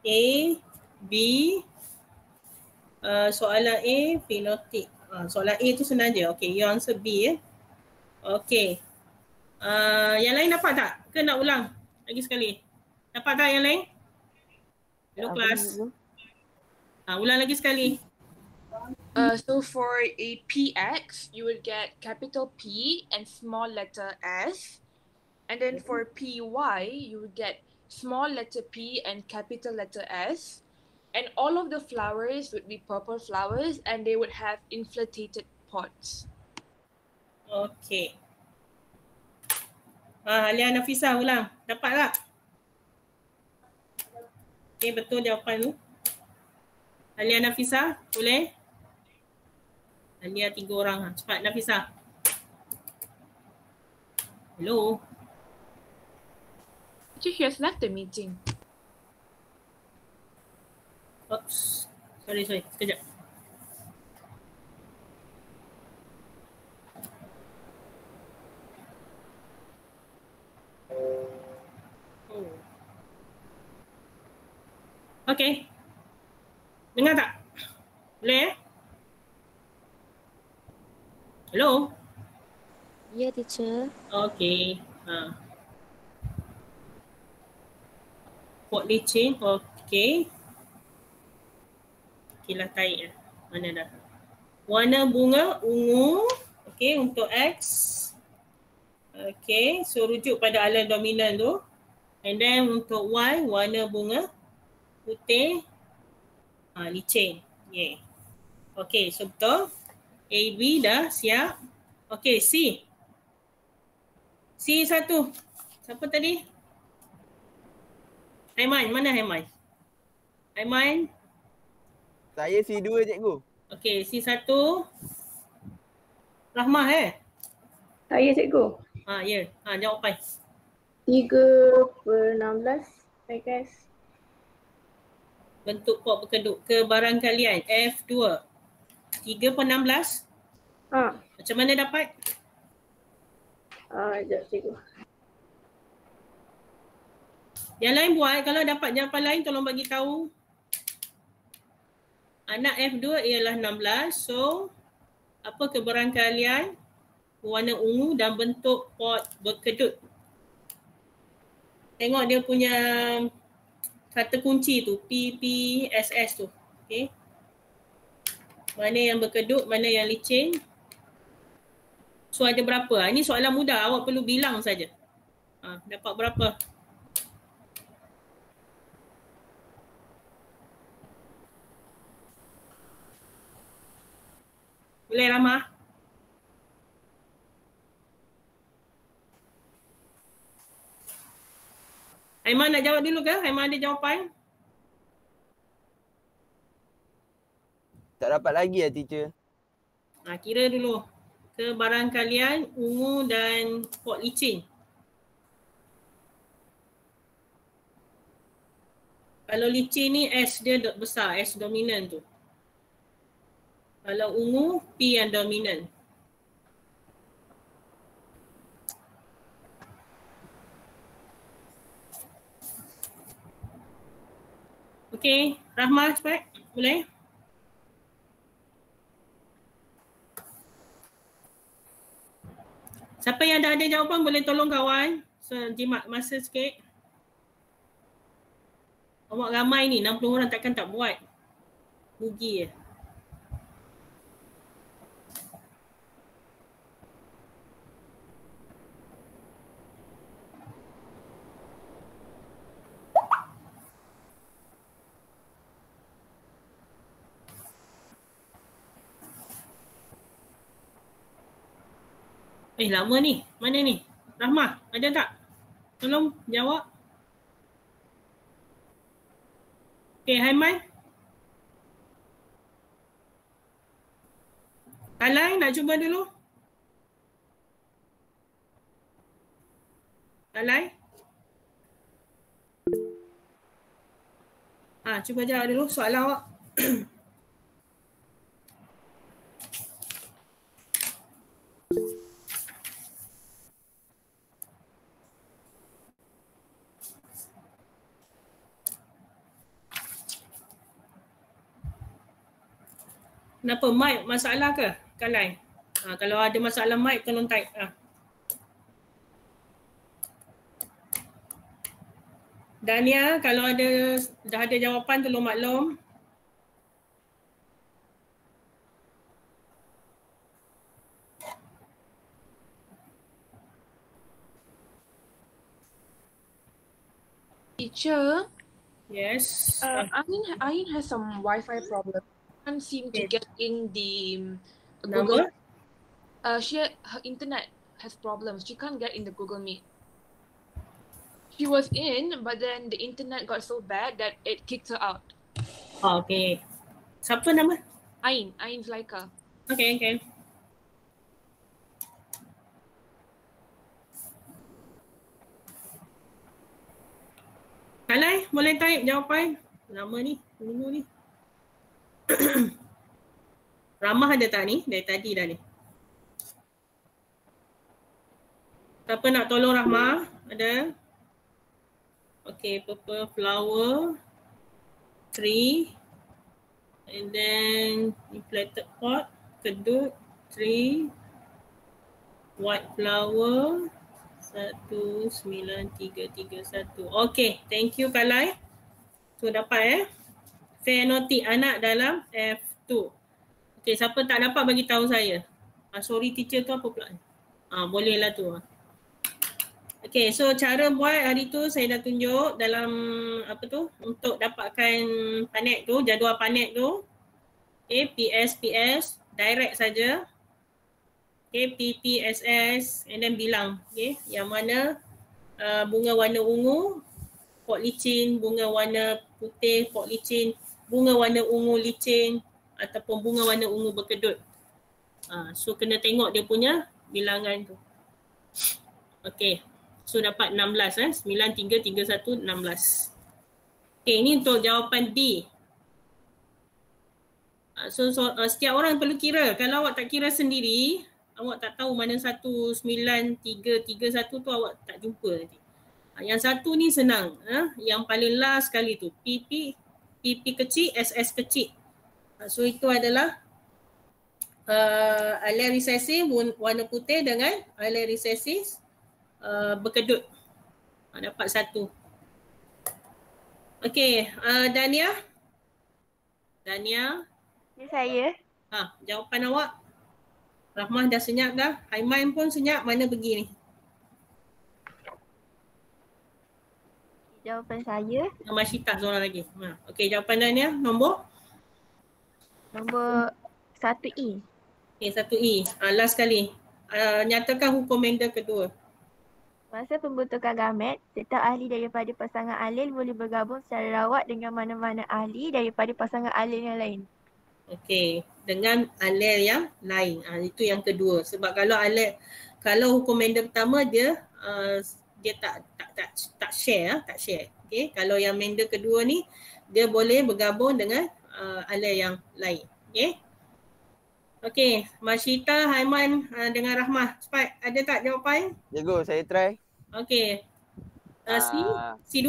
A, B, soalan A, fenotip. Soalan A tu senang je. Okay, you answer B Okay. Yang lain dapat tak? Ke nak ulang lagi sekali? Dapat tak yang lain? Hello kelas. Ulang lagi sekali. So for a PX, you would get capital P and small letter S. And then for PY, you would get small letter P and capital letter S. And all of the flowers would be purple flowers and they would have inflated pods. Okay. Alia Nafisa ulang. Dapat tak? Okay, betul jawapan tu. Alia Nafisa, boleh? Alia 3 orang. Cepat Nafisa. Hello. She has left the meeting. Oops. Sorry. Sekejap. Okay. Dengar tak? Boleh Hello? Ya, teacher. Okay. Pot licin. Okay. Kilah tarik ya. Mana dah? Warna bunga ungu. Okay, untuk X. Okay, so rujuk pada alam dominan tu. And then untuk Y, warna bunga putih. Licin. Yeah. Okay, so betul. A, B dah siap. Okay, C. C satu. Siapa tadi? Aiman, mana Aiman? Aiman? Saya C2 cikgu. Okay, C1. Rahmah Saya cikgu. Ya. Jawapan. 3/16, I guess. Bentuk pot berkedut. Kebarangkalian F2. 3/16. Macam mana dapat? Sekejap cikgu. Yang lain buat. Kalau dapat jawapan lain tolong bagi tahu. Anak F2 ialah 16. So, apa kebarangkalian warna ungu dan bentuk pot berkedut? Tengok dia punya kata kunci tu. P, P, S, S tu. Okay. Mana yang berkedut, mana yang licin. So, ada berapa? Ini soalan mudah. Awak perlu bilang saja. Dapat berapa? Boleh Ramah? Aiman nak jawab dulu ke? Aiman ada jawapan? Tak dapat lagi ya teacher. Kira dulu. Kebarangkalian ungu dan pot licin. Kalau licin ni S dia besar, S dominan tu. Kalau ungu, P yang dominan. Okey, Rahmah cepat. Boleh? Siapa yang dah ada jawapan boleh tolong kawan. So, jimat masa sikit. Awak ramai ni, 60 orang takkan tak buat. Rugi je. Lama ni. Mana ni? Rahmah, ada tak? Tolong jawab. Okay, Haiman. Talai, nak cuba dulu? Talai? Cuba jawab dulu soalan awak. Kenapa? Mic masalah ke? Kalai? Kalau ada masalah mic, tolong type. Dania, kalau dah ada jawapan, tolong maklum. Teacher? Yes. Ain has some Wi-Fi problem. Can't seem to get in the Google. Her internet has problems. She can't get in the Google Meet. She was in, but then the internet got so bad that it kicked her out. Okay. Siapa nama? Ain Zulaika. Okay. Kalai, boleh type jawapan? Lama ni, tunggu ni. Ramah ada tak ni? Dari tadi dah ni. Siapa nak tolong Rahmah? Ada? Okay, purple flower, tree, and then inflated pot, kedut, tree, White flower 19331. Okay, thank you Kalai. So dapat Fenotype anak dalam F2. Okay, siapa tak dapat bagi tahu saya. Sorry teacher tu apa pula? Bolehlah tu. Okay, so cara buat hari tu saya dah tunjuk dalam apa tu untuk dapatkan panet tu, jadual panet tu. Okay, PS, direct saja. Okay, PPSS and then bilang. Okay, yang mana bunga warna ungu, pot licin, bunga warna putih, pot licin, bunga warna ungu licin ataupun bunga warna ungu berkedut. So kena tengok dia punya bilangan tu. Okay, so dapat 16 9331 16. Okay, ini untuk jawapan D. So setiap orang perlu kira. Kalau awak tak kira sendiri, awak tak tahu mana 19331 tu awak tak jumpa nanti. Yang satu ni senang. Yang paling last sekali tu. PP kecil, SS kecil. So itu adalah allele recessive warna putih dengan allele recessive berkedut. Dapat satu. Okay, Dania. Ini saya. Jawapan awak. Rahmah dah senyap dah. Haiman pun senyap. Mana pergi ni? Jawapan saya. Nama Syitah seorang lagi. Okey, jawapan Dania. Nombor 1E. Okay, 1E. Last sekali. Nyatakan hukum Mendel kedua. Masa pembentukan gamet, setiap ahli daripada pasangan alel boleh bergabung secara rawat dengan mana-mana ahli daripada pasangan alel yang lain. Okey, dengan alel yang lain. Itu yang kedua. Sebab kalau hukum Mendel pertama dia tak share. Okey, kalau yang Mendel kedua ni dia boleh bergabung dengan alel yang lain. Okey. Okey, Masyita, Haiman dengan Rahmah. Cepat, ada tak jawapan? Cikgu, saya try. Okey. C2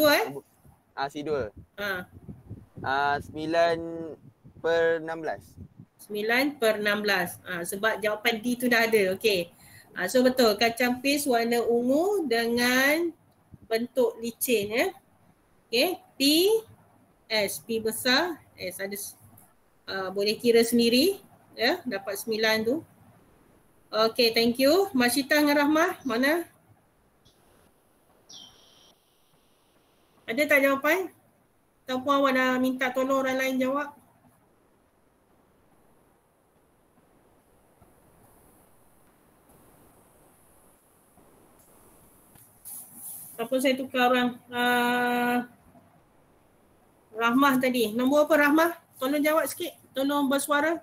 C2. 9/16. 9/16. Sebab jawapan D tu dah ada. Okey. So betul, kacang pis warna ungu dengan bentuk licin Okey, P besar, S ada boleh kira sendiri dapat 9 tu. Okey, thank you. Masyita dengan Rahmah, mana? Ada tak jawapan? Ataupun awak dah minta tolong orang lain jawab? Ataupun saya tukar orang. Rahmah tadi. Nombor apa Rahmah? Tolong jawab sikit. Tolong bersuara.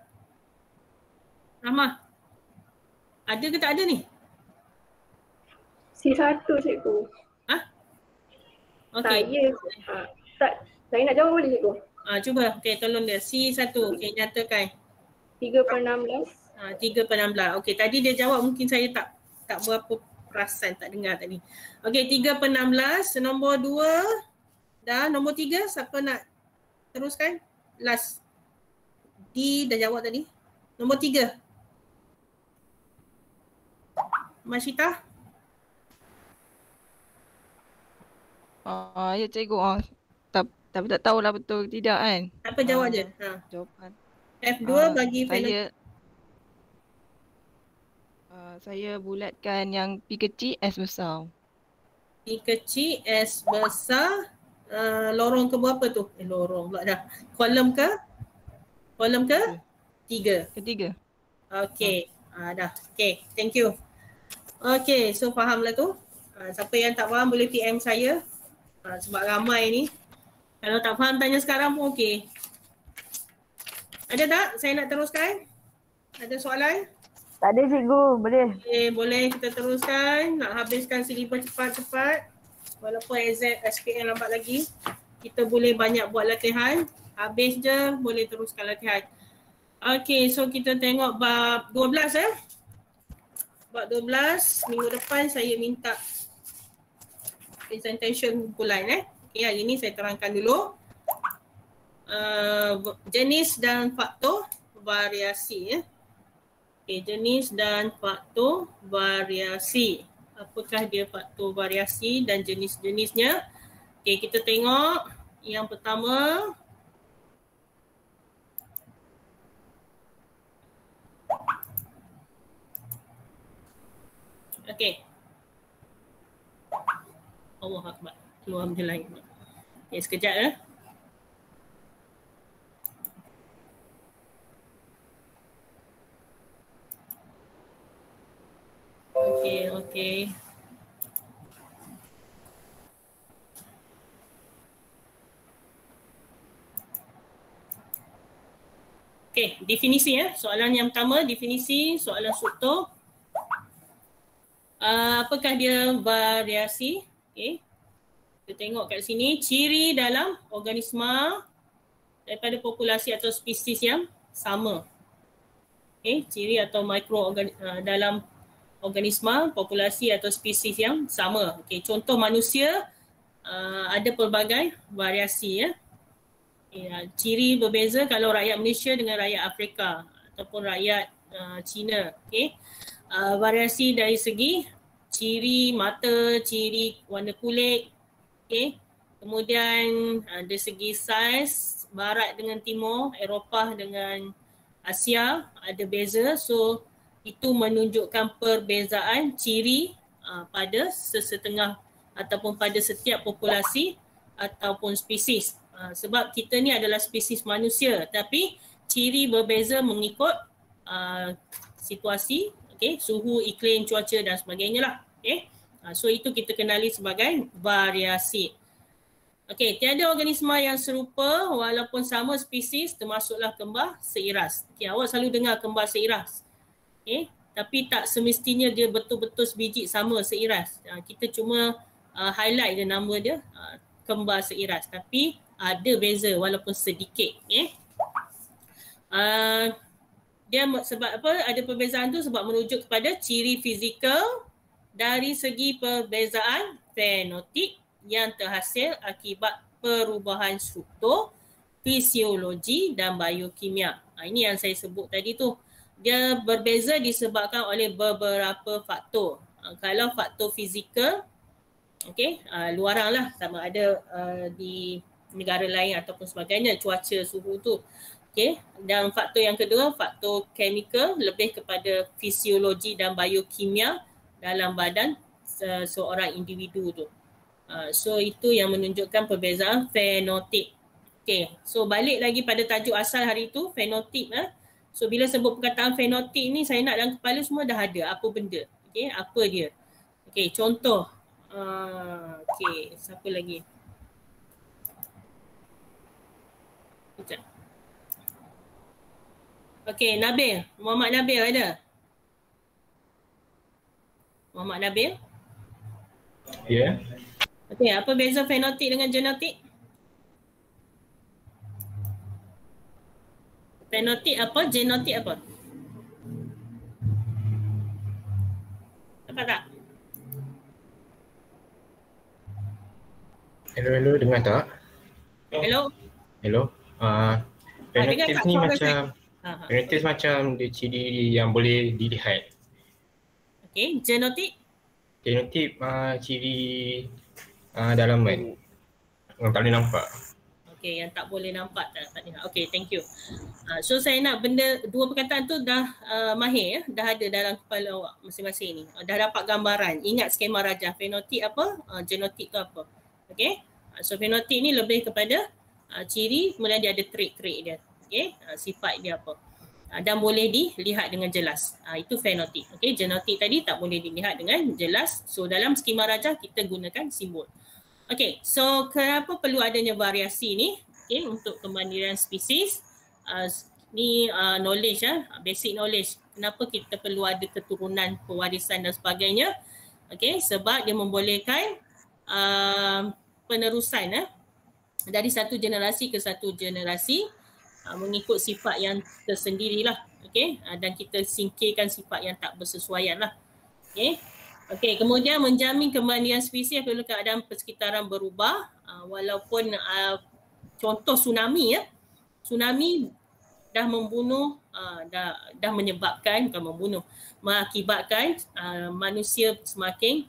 Rahmah. Ada ke tak ada ni? C1 cikgu. Okey. Saya nak jawab boleh cikgu? Cuba. Okey, tolong dia. C1. Okey, nyatakan. 3/16. 3/16. Okey, tadi dia jawab mungkin saya tak berapa perasan, tak dengar tadi. Okey, 3/16. Nombor 2 dah. Nombor 3 siapa nak teruskan? Last. D dah jawab tadi. Nombor 3. Masyita? Ya cikgu. Tapi tak tahulah betul ke tidak kan. Apa jawab je? Jawapan. F2 bagi saya bulatkan yang P kecil, S besar. P kecil, S besar. Lorong ke berapa tu? Lorong pula dah. Kolom ke? Kolom ke? 3. Ketiga. Okey. Dah. Okey. Thank you. Okey. So fahamlah tu. Siapa yang tak faham boleh PM saya. Sebab ramai ni. Kalau tak faham tanya sekarang pun okey. Ada tak? Saya nak teruskan? Ada soalan? Tak ada cikgu. Boleh. Okay, boleh kita teruskan. Nak habiskan silibus cepat-cepat. Walaupun exam SPM lambat lagi. Kita boleh banyak buat latihan. Habis je boleh teruskan latihan. Okay, so kita tengok bab 12 Bab 12, minggu depan saya minta presentation kumpulan Okay, hari ni saya terangkan dulu. Jenis dan faktor variasi Okay, jenis dan faktor variasi. Apakah dia faktor variasi dan jenis-jenisnya? Okay, kita tengok yang pertama. Okay. Allah Akbar. Keluar benda lain. Okay, sekejap ya. Okay. Okay, definisi ya. Soalan yang pertama, definisi soalan struktur. Apakah dia variasi? Okay. Kita tengok kat sini, ciri dalam organisma daripada populasi atau spesies yang sama. Okay, ciri atau dalam organisma, populasi atau spesies yang sama. Okay, contoh manusia ada pelbagai variasi ya. Ciri berbeza kalau rakyat Malaysia dengan rakyat Afrika ataupun rakyat China. Okay. Variasi dari segi ciri mata, ciri warna kulit. Okay. Kemudian dari segi saiz, barat dengan timur, Eropah dengan Asia ada beza. So itu menunjukkan perbezaan ciri pada sesetengah ataupun pada setiap populasi ataupun spesies. Sebab kita ni adalah spesies manusia tapi ciri berbeza mengikut situasi, okay, suhu, iklim, cuaca dan sebagainya lah. Okay. So itu kita kenali sebagai variasi. Okay, tiada organisma yang serupa walaupun sama spesies termasuklah kembar seiras. Okay, awak selalu dengar kembar seiras. Okay, tapi tak semestinya dia betul-betul sebiji sama seiras. Kita cuma highlight dia nama dia kembar seiras tapi ada beza walaupun sedikit. Okay. Dia sebab apa ada perbezaan tu? Sebab merujuk kepada ciri fizikal dari segi perbezaan fenotip yang terhasil akibat perubahan struktur, fisiologi dan biokimia. Ini yang saya sebut tadi tu. Dia berbeza disebabkan oleh beberapa faktor. Kalau faktor fizikal, okay, luaran lah sama ada di negara lain ataupun sebagainya, cuaca, suhu tu. Okay. Dan faktor yang kedua, faktor chemical, lebih kepada fisiologi dan biokimia dalam badan seorang individu tu. So itu yang menunjukkan perbezaan fenotip. Okay. So balik lagi pada tajuk asal hari tu, fenotip. So bila sebut perkataan fenotip ni, saya nak dalam kepala semua dah ada apa benda. Okay. Apa dia? Okay, contoh. Okay, siapa lagi? Sekejap. Okay, Nabil. Muhammad Nabil ada? Muhammad Nabil? Ya. Yeah. Okay, apa beza fenotip dengan genotik? Fenotip apa? Genotik apa? Dapat tak? Hello, dengar tak? Hello? Fenotip ni macam fenotip macam dia ciri yang boleh dilihat. Okay, genotik? Genotik ciri dalaman yang tak boleh nampak. Okay, yang tak boleh nampak tak lihat. Okay, thank you. So saya nak benda dua perkataan tu dah mahir ya, dah ada dalam kepala awak masing-masing ni. Dah dapat gambaran. Ingat skema rajah. Fenotip apa? Genotik tu apa? Okay. So fenotip ni lebih kepada ciri, kemudian dia ada trait-trait dia. Okay. Sifat dia apa. Dan boleh dilihat dengan jelas. Itu fenotip. Okay. Genotik tadi tak boleh dilihat dengan jelas. So dalam skema rajah kita gunakan simbol. Okay. So kenapa perlu adanya variasi ni? Okay. Untuk kemandirian spesies. Ni knowledge basic knowledge. Kenapa kita perlu ada keturunan, pewarisan dan sebagainya. Okay. Sebab dia membolehkan penerusan dari satu generasi ke satu generasi mengikut sifat yang tersendirilah. Okay. Dan kita singkirkan sifat yang tak bersesuaian lah. Okay. Okay. Kemudian menjamin kemandirian spesies apabila keadaan persekitaran berubah. Walaupun contoh tsunami Tsunami dah membunuh, dah menyebabkan, bukan membunuh, mengakibatkan manusia semakin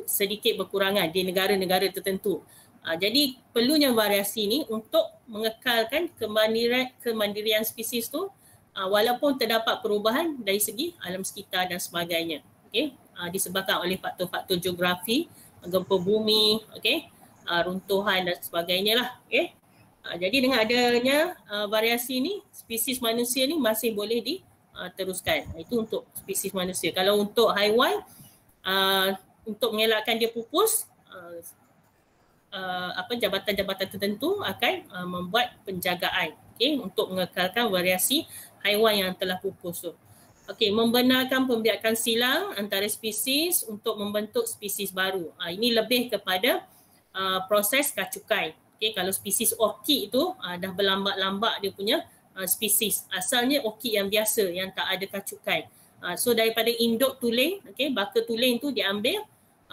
sedikit berkurangan di negara-negara tertentu. Jadi perlunya variasi ni untuk mengekalkan kemandirian spesies tu walaupun terdapat perubahan dari segi alam sekitar dan sebagainya. Okey, disebabkan oleh faktor-faktor geografi, gempa bumi, okey, runtuhan dan sebagainya lah. Okey. Jadi dengan adanya variasi ni, spesies manusia ni masih boleh diteruskan. Itu untuk spesies manusia. Kalau untuk haiwan, untuk mengelakkan dia pupus, jabatan-jabatan tertentu akan membuat penjagaan, okey, untuk mengekalkan variasi haiwan yang telah pupus tu. Okey, membenarkan pembiakan silang antara spesies untuk membentuk spesies baru. Ini lebih kepada proses kacukai. Okey, kalau spesies orkid tu dah berlambak-lambak dia punya spesies. Asalnya orkid yang biasa yang tak ada kacukai. So daripada induk tulen, okey, baka tulen tu diambil,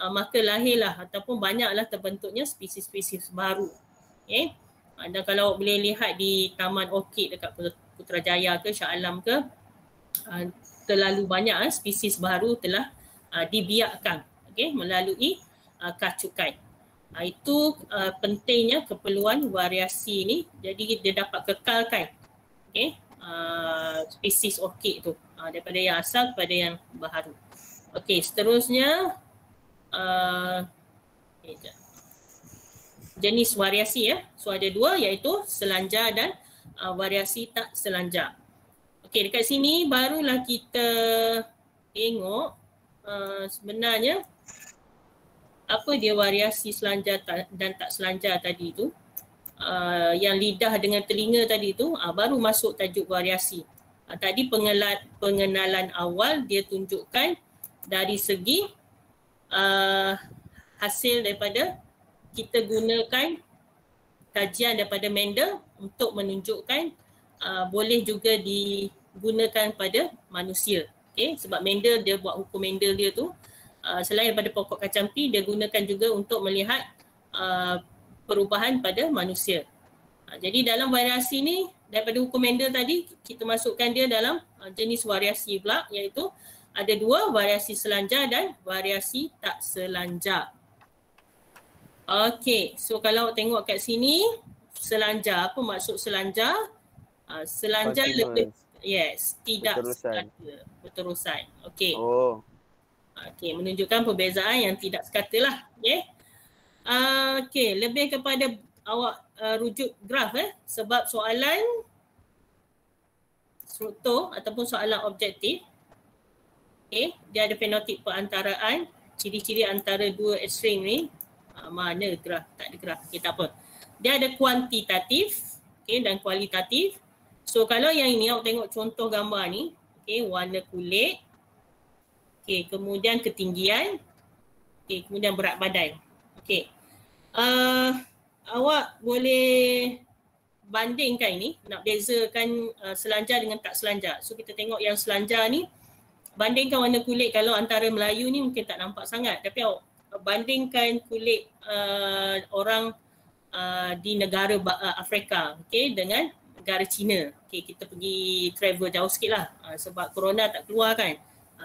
maka lahirlah ataupun banyaklah terbentuknya spesies-spesies baru. Okay. Dan kalau boleh lihat di Taman Orkid dekat Putrajaya ke Shah Alam ke, terlalu banyak spesies baru telah dibiakkan, okay, melalui kacukai. Itu pentingnya keperluan variasi ni, jadi dia dapat kekalkan, okay, spesies orkid tu daripada yang asal kepada yang baru. Okey, seterusnya jenis variasi ya. So ada dua, iaitu selanjar dan variasi tak selanjar. Okey, dekat sini barulah kita tengok sebenarnya apa dia variasi selanjar dan tak selanjar tadi tu. Yang lidah dengan telinga tadi tu baru masuk tajuk variasi. Tadi pengenalan awal dia tunjukkan dari segi hasil daripada kita gunakan kajian daripada Mendel untuk menunjukkan boleh juga digunakan pada manusia. Okay? Sebab Mendel dia buat hukum Mendel dia tu selain daripada pokok kacampi, dia gunakan juga untuk melihat perubahan pada manusia. Jadi dalam variasi ni, daripada hukum Mendel tadi, kita masukkan dia dalam jenis variasi pula, iaitu ada dua, variasi selanjar dan variasi tak selanjar. Okey, so kalau tengok kat sini, selanjar, apa maksud selanjar? Selanjar lebih, yes, tidak sekata, berterusan. Okey. Okey, menunjukkan perbezaan yang tidak sekata lah. Okay. Okey, lebih kepada awak rujuk graf sebab soalan struktur ataupun soalan objektif. Okay, dia ada fenotip perantaraan, ciri-ciri antara dua ekstrem ni. Mana graf? Tak ada graf. Okay, tak apa. Dia ada kuantitatif, okay, dan kualitatif. So kalau yang ini awak tengok contoh gambar ni, okay, warna kulit, okay, kemudian ketinggian, okay, kemudian berat badan. Okay. Awak boleh bandingkan ini, nak bezakan selanjar dengan tak selanjar. So kita tengok yang selanjar ni, bandingkan warna kulit. Kalau antara Melayu ni mungkin tak nampak sangat, tapi awak bandingkan kulit orang di negara Afrika, okay, dengan negara China. Okay, kita pergi travel jauh sikit lah sebab corona tak keluar kan.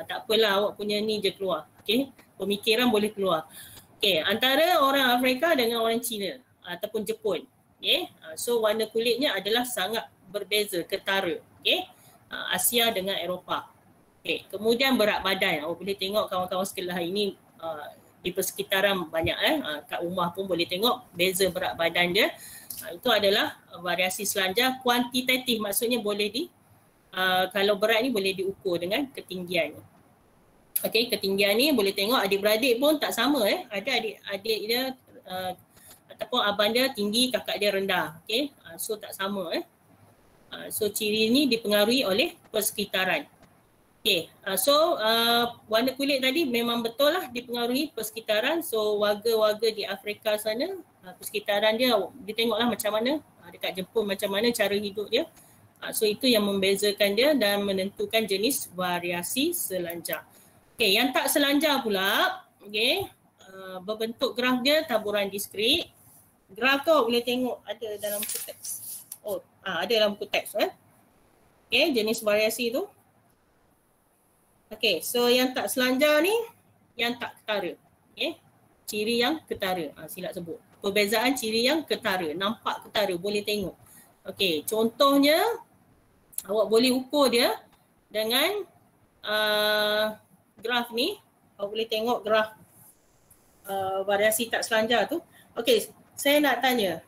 Tak apalah, awak punya ni je keluar. Okay, pemikiran boleh keluar. Okay, antara orang Afrika dengan orang China ataupun Jepun. Okay, so warna kulitnya adalah sangat berbeza, ketara. Okay, Asia dengan Eropah. Okay, kemudian berat badan. Awak boleh tengok kawan-kawan sekelah ini di persekitaran banyak kat rumah pun boleh tengok beza berat badan dia. Itu adalah variasi selanjar kuantitatif, maksudnya boleh kalau berat ni boleh diukur dengan ketinggian. Okey, ketinggian ni boleh tengok adik-beradik pun tak sama Ada adik dia ataupun abang dia tinggi, kakak dia rendah. Okey, so tak sama so ciri ni dipengaruhi oleh persekitaran. Okay, so warna kulit tadi memang betul lah dipengaruhi persekitaran. So warga-warga di Afrika sana, persekitaran dia tengoklah macam mana, dekat Jepun macam mana cara hidup dia. So itu yang membezakan dia dan menentukan jenis variasi selanjar. Okay, yang tak selanjar pula, okay, berbentuk graf dia taburan diskrit. Graf tu boleh tengok ada dalam buku teks. Ada dalam buku teks. Okay, jenis variasi tu. Okay, so yang tak selanjar ni, yang tak ketara. Okay, ciri yang ketara. Silap sebut. Perbezaan ciri yang ketara. Nampak ketara, boleh tengok. Okay, contohnya, awak boleh ukur dia dengan graf ni. Awak boleh tengok graf variasi tak selanjar tu. Okay, saya nak tanya,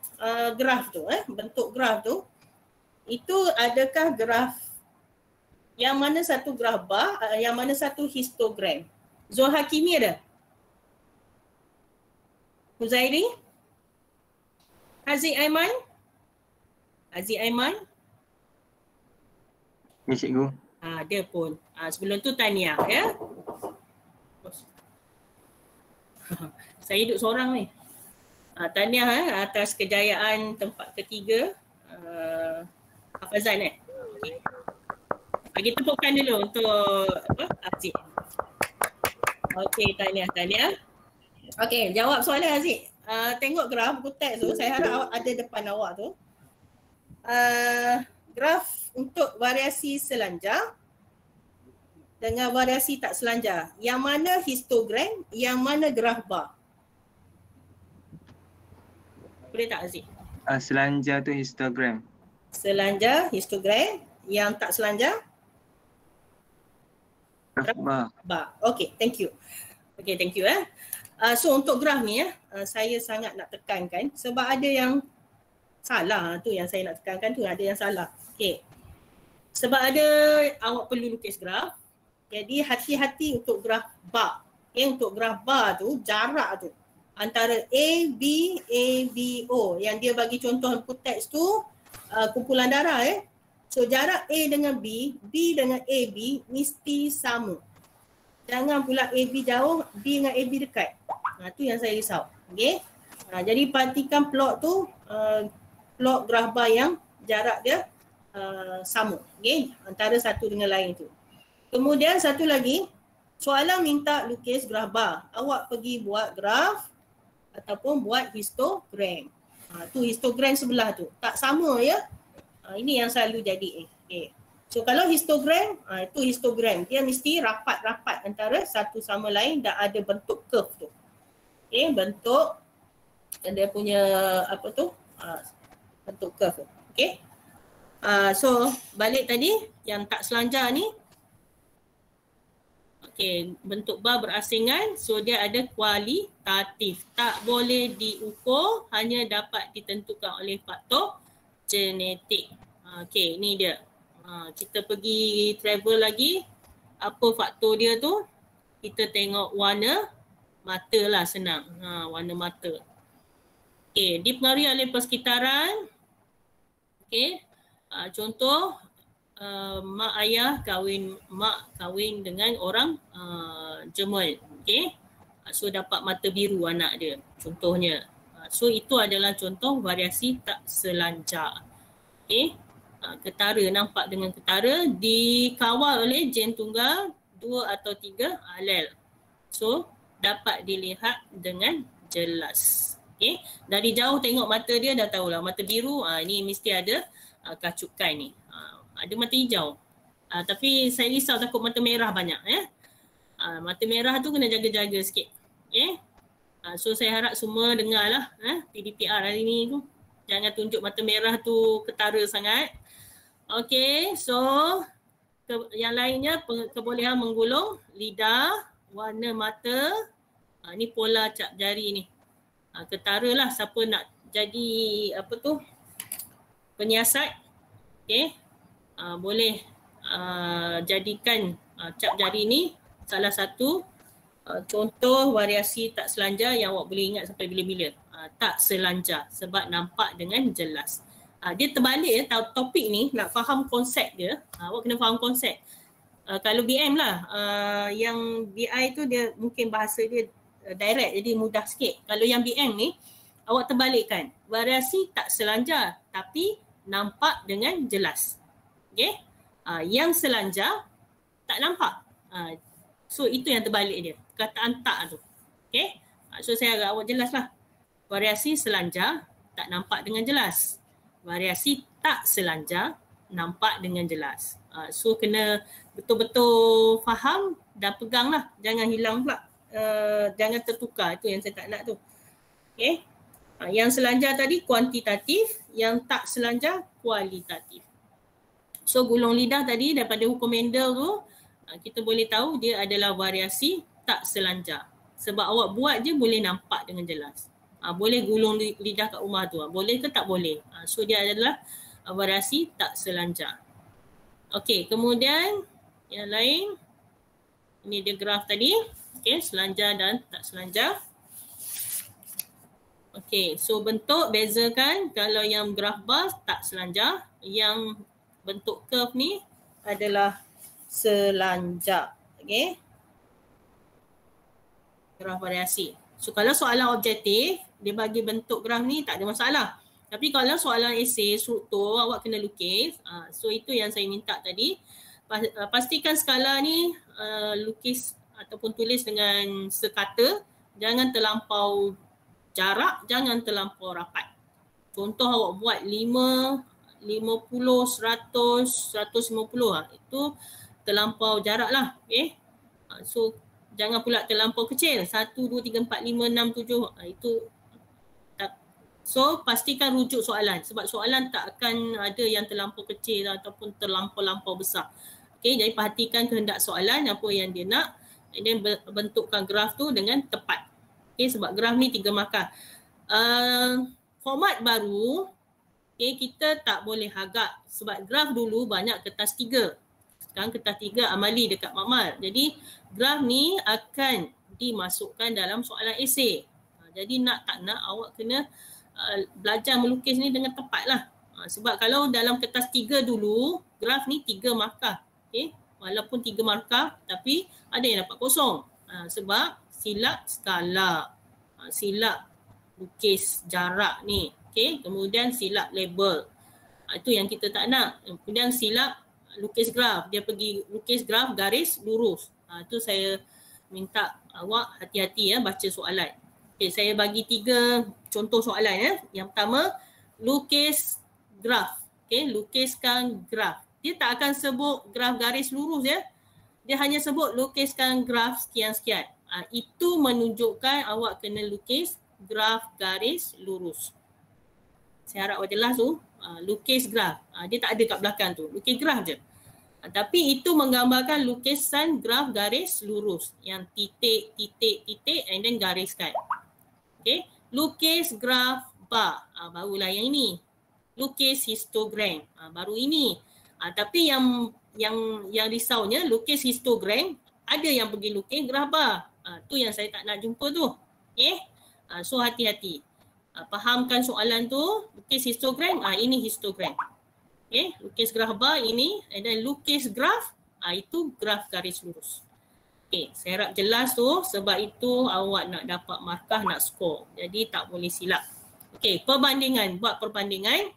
graf tu, bentuk graf tu, itu adakah graf, yang mana satu graf bar, yang mana satu histogram? Zul Hakimi ada? Huzairi? Haziq Aiman? Haziq Aiman? Ya, cikgu. Dia pun. Sebelum tu Tania, ya. Saya duduk seorang ni. Tania atas kejayaan tempat ketiga. Hafazan Okay. Bagi tepukan dulu untuk Aziz. Okey, Tania. Okey, jawab soalan Aziz. Tengok graf buku teks tu, saya harap awak ada depan awak tu. Graf untuk variasi selanjar dengan variasi tak selanjar. Yang mana histogram, yang mana graf bar? Boleh tak Aziz? Selanjar tu histogram. Selanjar, histogram. Yang tak selanjar? Graf bar. Okay, thank you. Okay, thank you. So untuk graf ni saya sangat nak tekankan sebab ada yang salah tu, yang saya nak tekankan tu ada yang salah. Okay. Sebab ada awak perlu lukis graf. Jadi hati-hati untuk graf bar. Okay, untuk graf bar tu jarak tu antara A, B, O. Yang dia bagi contoh buku teks tu kumpulan darah So jarak A dengan B dengan AB mesti sama. Jangan pula AB jauh, B dengan AB dekat. Tu yang saya risau. Okay. Jadi perhatikan plot tu, plot graf bar yang jarak dia sama. Okay. Antara satu dengan lain tu. Kemudian satu lagi, soalan minta lukis graf bar. Awak pergi buat graf ataupun buat histogram. Tu histogram sebelah tu. Tak sama ya. Ini yang selalu jadi. Okay. So kalau histogram, itu histogram. Dia mesti rapat-rapat antara satu sama lain dan ada bentuk curve tu. Okay, bentuk dan dia punya apa tu? Bentuk curve tu. Okay. So balik tadi yang tak selanjar ni. Okay, bentuk bar berasingan. So dia ada kualitatif. Tak boleh diukur, hanya dapat ditentukan oleh faktor genetik. Okay, ni dia. Kita pergi travel lagi. Apa faktor dia tu? Kita tengok warna mata lah, senang. Warna mata. Okay, dipengaruhi oleh persekitaran. Okay, contoh mak ayah kahwin dengan orang Jerman. Okay, so dapat mata biru anak dia contohnya. So itu adalah contoh variasi tak selanjar. Okay. Ketara, nampak dengan ketara, dikawal oleh gen tunggal 2 atau 3 alel. So dapat dilihat dengan jelas. Okay. Dari jauh tengok mata dia dah tahulah mata biru, ni mesti ada kacukan ni. Ada mata hijau. Tapi saya risau takut mata merah banyak. Mata merah tu kena jaga-jaga sikit. Okay. So saya harap semua dengar lah PDPR hari ni tu. Jangan tunjuk mata merah tu ketara sangat. Okay, so yang lainnya kebolehan menggulung lidah, warna mata, ni pola cap jari ni. Ketara lah siapa nak jadi apa tu penyiasat. Okay, boleh jadikan cap jari ni salah satu contoh variasi tak selanjar yang awak boleh ingat sampai bila-bila. Tak selanjar sebab nampak dengan jelas. Dia terbalik topik ni, nak faham konsep dia, awak kena faham konsep. Kalau BM lah, yang BI tu dia mungkin bahasa dia direct jadi mudah sikit. Kalau yang BM ni, awak terbalikkan. Variasi tak selanjar tapi nampak dengan jelas. Okay? Yang selanjar tak nampak. So itu yang terbalik dia, perkataan tak tu. Okay? So saya agak awak jelas lah. Variasi selanjar tak nampak dengan jelas. Variasi tak selanjar nampak dengan jelas. So kena betul-betul faham dan peganglah, jangan hilang pula. Jangan tertukar, itu yang saya tak nak tu. Okay. Yang selanjar tadi kuantitatif, yang tak selanjar kualitatif. So gulung lidah tadi daripada hukum Mendel tu, kita boleh tahu dia adalah variasi tak selanjar. Sebab awak buat je boleh nampak dengan jelas. Boleh gulung lidah kat rumah tu, boleh ke tak boleh. So dia adalah variasi tak selanjar. Okey, kemudian yang lain, ini dia graf tadi. Okey, selanjar dan tak selanjar. Okey, so bentuk bezakan kalau yang graf bar tak selanjar, yang bentuk curve ni adalah selanjar. Okey. Graf variasi. So kalau soalan objektif, dia bagi bentuk graf ni tak ada masalah. Tapi kalau soalan esei, struktur, awak kena lukis. So itu yang saya minta tadi. Pastikan skala ni lukis ataupun tulis dengan sekata. Jangan terlampau jarak, jangan terlampau rapat. Contoh awak buat 5, 50, 100, 150 itu terlampau jarak lah. Okay? So jangan pula terlampau kecil. 1, 2, 3, 4, 5, 6, 7 itu. So pastikan rujuk soalan sebab soalan tak akan ada yang terlampau kecil ataupun terlampau besar. Okay, jadi perhatikan kehendak soalan apa yang dia nak dan bentukkan graf tu dengan tepat. Okay, sebab graf ni 3 markah. Format baru, okay, kita tak boleh agak sebab graf dulu banyak kertas 3. Sekarang kertas 3 amali dekat makmal. Jadi graf ni akan dimasukkan dalam soalan esei. Jadi nak tak nak awak kena belajar melukis ni dengan tepat lah. Sebab kalau dalam kertas 3 dulu, graf ni 3 markah. Okay? Walaupun 3 markah tapi ada yang dapat kosong. Sebab silap skala, silap lukis jarak ni. Okay? Kemudian silap label. Itu yang kita tak nak. Kemudian silap lukis graf. Dia pergi lukis graf garis lurus. Itu saya minta awak hati-hati ya baca soalan. Okay, saya bagi 3 contoh soalan ya. Yang pertama, lukis graf. Okay, lukiskan graf. Dia tak akan sebut graf garis lurus ya. Dia hanya sebut lukiskan graf sekian-sekian. Itu menunjukkan awak kena lukis graf garis lurus. Saya harap awak jelas tu. Lukis graf. Dia tak ada kat belakang tu. Lukis graf je. Tapi itu menggambarkan lukisan graf garis lurus. Yang titik, titik, titik and then gariskan. Okay. Lukis graf bar. Barulah yang ini. Lukis histogram. Baru ini. Tapi yang risaunya lukis histogram ada yang pergi lukis graf bar. Tu yang saya tak nak jumpa tu. Okay. So hati-hati. Fahamkan soalan tu. Lukis histogram. Ini histogram. Okay. Lukis graf bar ini. And then lukis graf. Itu graf garis lurus. Okay, saya harap jelas tu sebab itu awak nak dapat markah, nak skor. Jadi tak boleh silap. Okay, perbandingan. Buat perbandingan.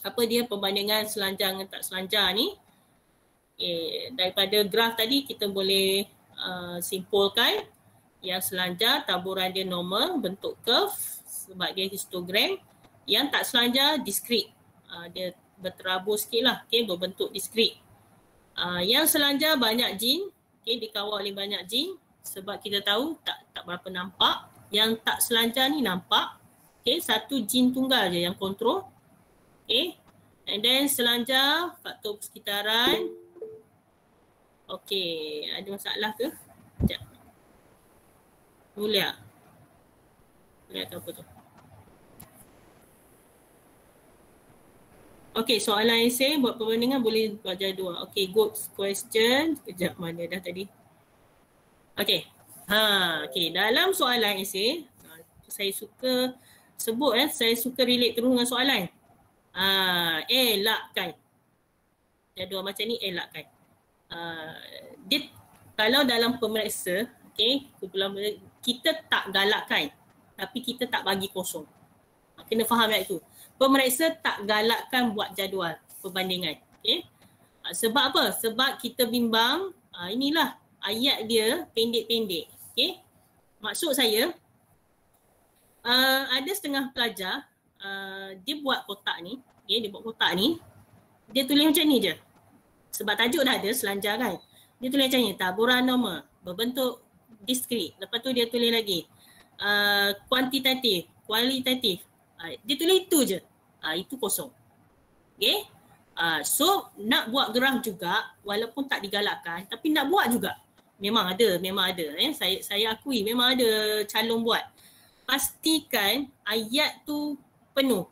Apa dia perbandingan selanjar dengan tak selanjar ni. Okay, daripada graf tadi kita boleh simpulkan yang selanjar taburan dia normal, bentuk curve sebab dia histogram. Yang tak selanjar discrete. Dia berterabur sikit lah. Okay, berbentuk discrete. Yang selanjar banyak jin. Okay, dikawal oleh banyak jin sebab kita tahu tak berapa nampak. Yang tak selanjar ni nampak. Okay, satu jin tunggal je yang kontrol. Okay, and then selanjar faktor persekitaran. Okay, ada masalah ke? Sekejap. Mulia atau apa tu? Okay, soalan esei buat perbandingan boleh buat jadual. Okay, good question. Sekejap, mana dah tadi. Okay. Okay, dalam soalan esei, saya suka sebut saya suka relate terus dengan soalan. Elakkan. Jadual macam ni, elakkan. Dia, kalau dalam pemeriksa, okay, kita tak galakkan. Tapi kita tak bagi kosong. Kena faham yang itu. Pemeriksa tak galakkan buat jadual perbandingan. Okay. Sebab apa? Sebab kita bimbang, inilah ayat dia pendek-pendek. Okay. Maksud saya, ada setengah pelajar, dia buat kotak ni. Okay, dia buat kotak ni. Dia tulis macam ni je. Sebab tajuk dah ada selanjar kan. Dia tulis macam ni, taburan normal berbentuk diskret. Lepas tu dia tulis lagi kuantitatif, kualitatif. Dia tulis itu je. Itu kosong. Okay. So nak buat graf juga walaupun tak digalakkan tapi nak buat juga. Memang ada. Saya akui memang ada calon buat. Pastikan ayat tu penuh.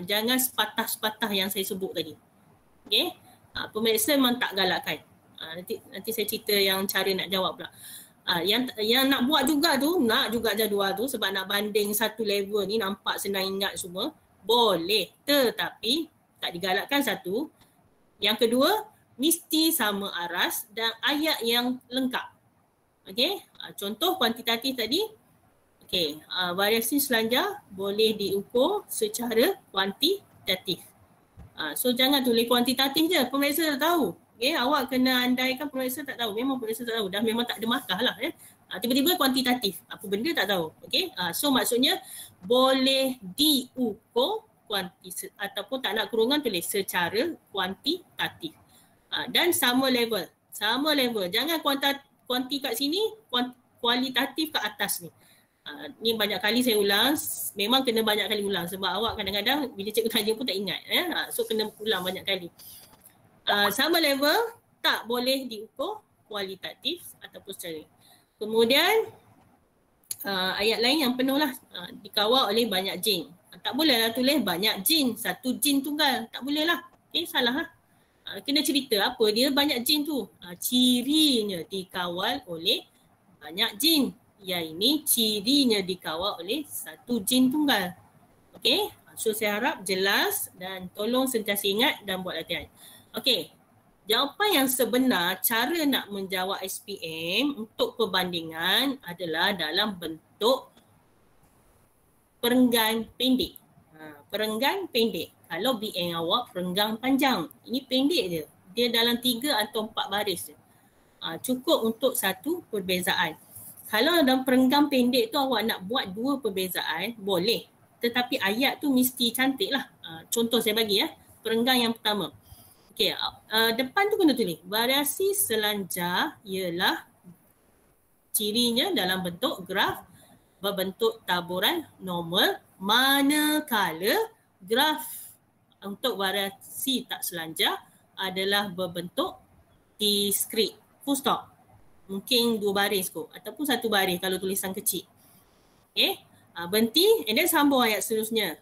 Jangan sepatah-sepatah yang saya sebut tadi. Okay. Pemeriksa memang tak galakkan. Nanti saya cerita yang cara nak jawab pula. Yang nak buat juga tu, nak juga jadual tu sebab nak banding satu level ni nampak senang ingat semua. Boleh. Tetapi tak digalakkan satu. Yang kedua, mesti sama aras dan ayat yang lengkap. Okey, contoh kuantitatif tadi. Okey, variasi selanjar boleh diukur secara kuantitatif. So jangan tulis kuantitatif je, pemeriksa tak tahu. Okey, awak kena andaikan pemeriksa tak tahu. Memang pemeriksa tak tahu, dah memang tak ada markah lah. Tiba-tiba kuantitatif, apa benda tak tahu. Okey, so maksudnya boleh diukur ataupun tak nak kurungan tulis secara kuantitatif. Dan sama level. Jangan kuanti kat sini, kualitatif kat atas ni. Ni banyak kali saya ulang, memang kena banyak kali ulang sebab awak kadang-kadang bila cikgu tanya pun tak ingat. So kena ulang banyak kali. Sama level tak boleh diukur kualitatif ataupun secara. Kemudian ayat lain yang penuh lah, dikawal oleh banyak jin. Tak bolehlah tulis banyak jin, satu jin tunggal. Tak boleh lah. Okay, salah lah. Kena cerita apa dia banyak jin tu. Cirinya dikawal oleh banyak jin. Yang ini cirinya dikawal oleh satu jin tunggal. Okay, so saya harap jelas dan tolong sentiasa ingat dan buat latihan. Okay, jawapan yang sebenar cara nak menjawab SPM untuk perbandingan adalah dalam bentuk perenggan pendek. Perenggan pendek. Kalau BN awak perenggan panjang. Ini pendek je. Dia dalam 3 atau 4 baris je. Cukup untuk satu perbezaan. Kalau dalam perenggan pendek tu awak nak buat 2 perbezaan, boleh. Tetapi ayat tu mesti cantik lah. Contoh saya bagi ya. Perenggan yang pertama. Okay, depan tu kena tulis. Variasi selanjar ialah cirinya dalam bentuk graf berbentuk taburan normal, manakala graf untuk variasi tak selanjar adalah berbentuk diskret, full stop. Mungkin 2 baris kot ataupun 1 baris kalau tulisan kecil. Okay, berhenti and then sambung ayat seterusnya.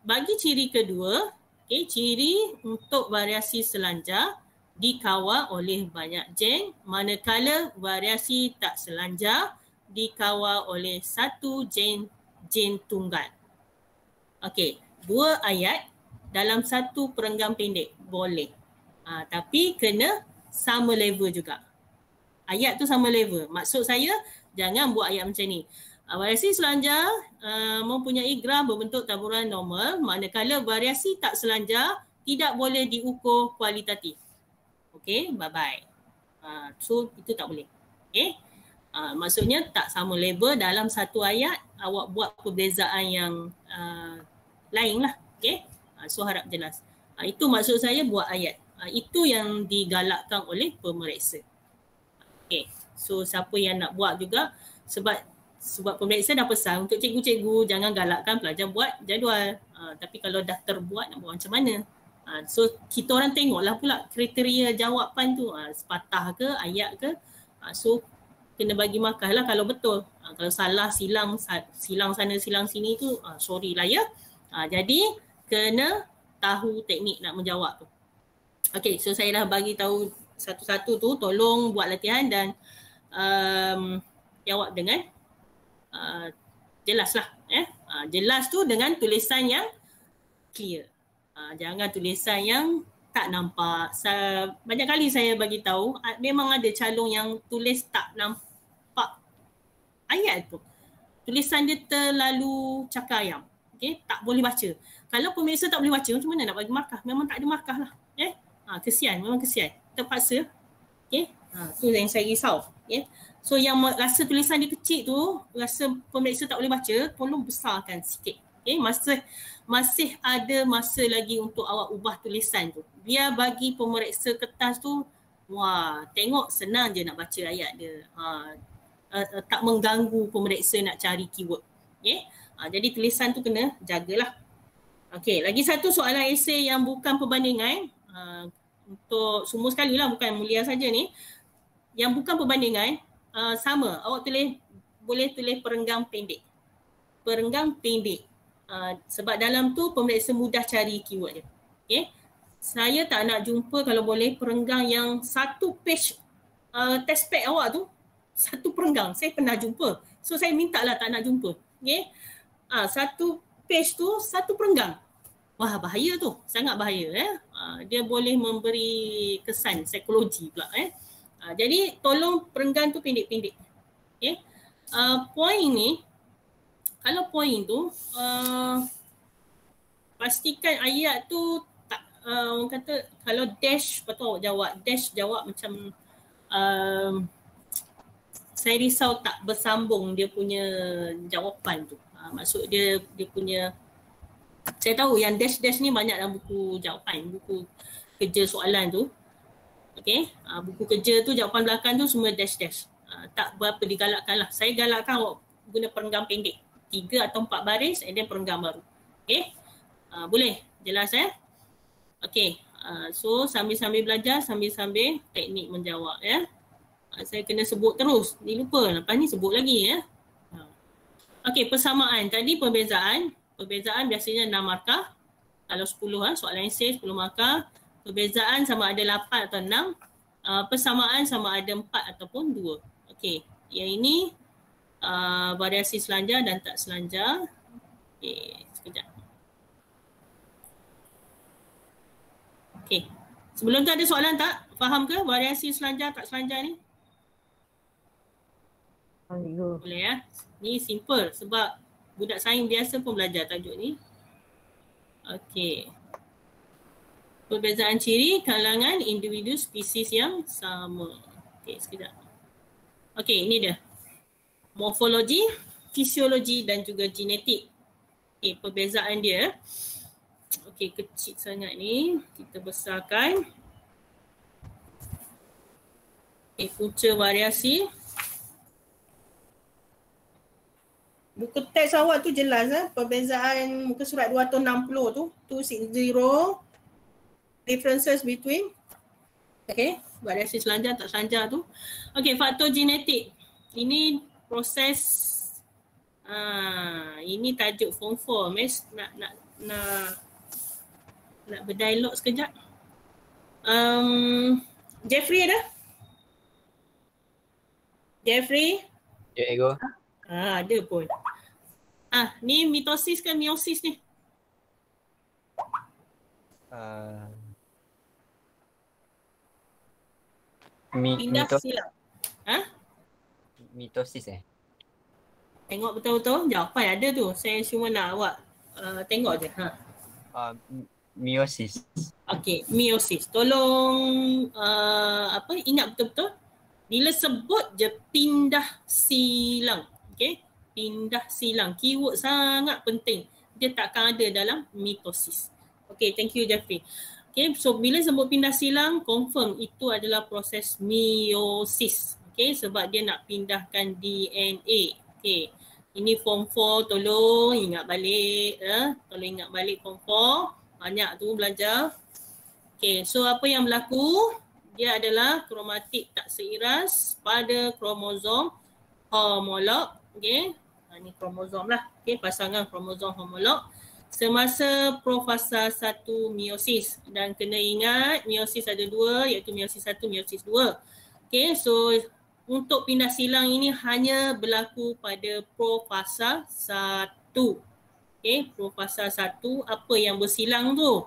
Bagi ciri kedua, okay, ciri untuk variasi selanjar dikawal oleh banyak jin, manakala variasi tak selanjar dikawal oleh satu jin tunggal. Okey, 2 ayat dalam satu perenggan pendek boleh. Tapi kena sama level juga. Ayat tu sama level. Maksud saya jangan buat ayat macam ni. Variasi selanjar mempunyai graf berbentuk taburan normal, manakala variasi tak selanjar tidak boleh diukur kualitatif. Okey, bye-bye. So itu tak boleh. Okey. Maksudnya tak sama level dalam satu ayat, awak buat perbezaan yang lain lah. Okay? So harap jelas. Itu maksud saya buat ayat. Itu yang digalakkan oleh pemeriksa. Okay. So siapa yang nak buat juga, sebab pemeriksa dah pesan untuk cikgu-cikgu jangan galakkan pelajar buat jadual. Tapi kalau dah terbuat nak buat macam mana? So kita orang tengoklah pula kriteria jawapan tu. Sepatah ke, ayat ke. So kena bagi markah lah kalau betul. Kalau salah, silang sana, silang sini tu, sorry lah ya. Jadi kena tahu teknik nak menjawab tu. Okay, so saya dah bagi tahu satu-satu tu, tolong buat latihan dan jawab dengan jelas lah. Jelas tu dengan tulisan yang clear. Jangan tulisan yang tak nampak. Banyak kali saya bagi tahu, memang ada calon yang tulis tak nampak ayat tu. Tulisan dia terlalu cakar ayam. Okay, tak boleh baca. Kalau pemirsa tak boleh baca, macam mana nak bagi markah? Memang tak ada markah lah. Kesian, memang kesian. Terpaksa. Okay, tu yang saya risau. Okay. So yang rasa tulisan dia kecil tu, rasa pemirsa tak boleh baca, tolong besarkan sikit. Okay, masih ada masa lagi untuk awak ubah tulisan tu. Biar bagi pemeriksa kertas tu, wah, tengok senang je nak baca ayat dia. Tak mengganggu pemeriksa nak cari keyword. Okay? Jadi tulisan tu kena jagalah. Okey, lagi satu soalan esei yang bukan perbandingan. Untuk semua sekali lah, bukan mulia saja ni. Yang bukan perbandingan, sama. Awak boleh tulis perenggang pendek. Perenggang pendek. Sebab dalam tu pemeriksa mudah cari keyword dia. Okay? Saya tak nak jumpa kalau boleh perenggang yang satu page test pack awak tu, satu perenggang. Saya pernah jumpa. So saya minta lah tak nak jumpa. Okay? Satu page tu, satu perenggang. Wah, bahaya tu. Sangat bahaya. Dia boleh memberi kesan psikologi pula. Jadi tolong perenggan tu pendek-pendek. Okay? Poin ni, kalau poin tu, pastikan ayat tu tak, orang kata kalau dash, betul jawab. Dash jawab macam, saya risau tak bersambung dia punya jawapan tu. Maksud dia punya, saya tahu yang dash-dash ni banyak dalam buku jawapan, buku kerja soalan tu. Okay, buku kerja tu jawapan belakang tu semua dash-dash. Tak berapa digalakkan lah. Saya galakkan awak guna perenggang pendek. 3 atau 4 baris and then perenggang baru. Okay, boleh? Jelas Okay, so sambil-sambil belajar, sambil-sambil teknik menjawab saya kena sebut terus. Ni lupa, lepas ni sebut lagi Okay, persamaan. Tadi perbezaan biasanya 6 markah. Kalau 10 soalan esei 10 markah. Perbezaan sama ada 8 atau 6. Persamaan sama ada 4 ataupun 2. Okey, yang ini variasi selanjar dan tak selanjar. Okey, sekejap. Okey. Sebelum tu ada soalan tak? Faham ke variasi selanjar tak selanjar ni? Boleh Ni simple sebab budak sains biasa pun belajar tajuk ni. Okey. Perbezaan ciri kalangan individu spesies yang sama. Okey, sekejap. Okey, ini dia. Morfologi, fisiologi dan juga genetik. Okey, perbezaan dia. Okey, kecil sangat ni. Kita besarkan. Okey, punca variasi. Buku teks awak tu jelas perbezaan muka surat 260 tu, 260 differences between variasi selanjar tak selanjar tu. Faktor genetik. Ini proses ini tajuk form 4. Miss nak berdialog sekejap. Jeffrey ada? Jeffrey? Ya, ego. Ada pun. Ni mitosis ke meiosis ni? Silang. Mitosis Tengok betul-betul jawapan ada tu. Saya cuma nak awak tengok je. Meiosis. Okey, meiosis. Tolong ingat betul-betul. Bila sebut je pindah silang. Okey, pindah silang. Keyword sangat penting. Dia takkan ada dalam mitosis. Okey, thank you Jeffrey. Okay, so bila sebut pindah silang, confirm itu adalah proses meiosis. Okay, sebab dia nak pindahkan DNA. Okay, ini form 4, tolong ingat balik. Tolong ingat balik form 4. Banyak tu belajar. Okay, so apa yang berlaku? Dia adalah kromatik tak seiras pada kromosom homolog. Okay, ini kromosom lah. Okay, pasangan kromosom homolog. Semasa profasa 1 meiosis, dan kena ingat meiosis ada 2 iaitu meiosis 1, meiosis 2. Okay, so untuk pindah silang ini hanya berlaku pada profasa 1. Okay, profasa 1 apa yang bersilang tu?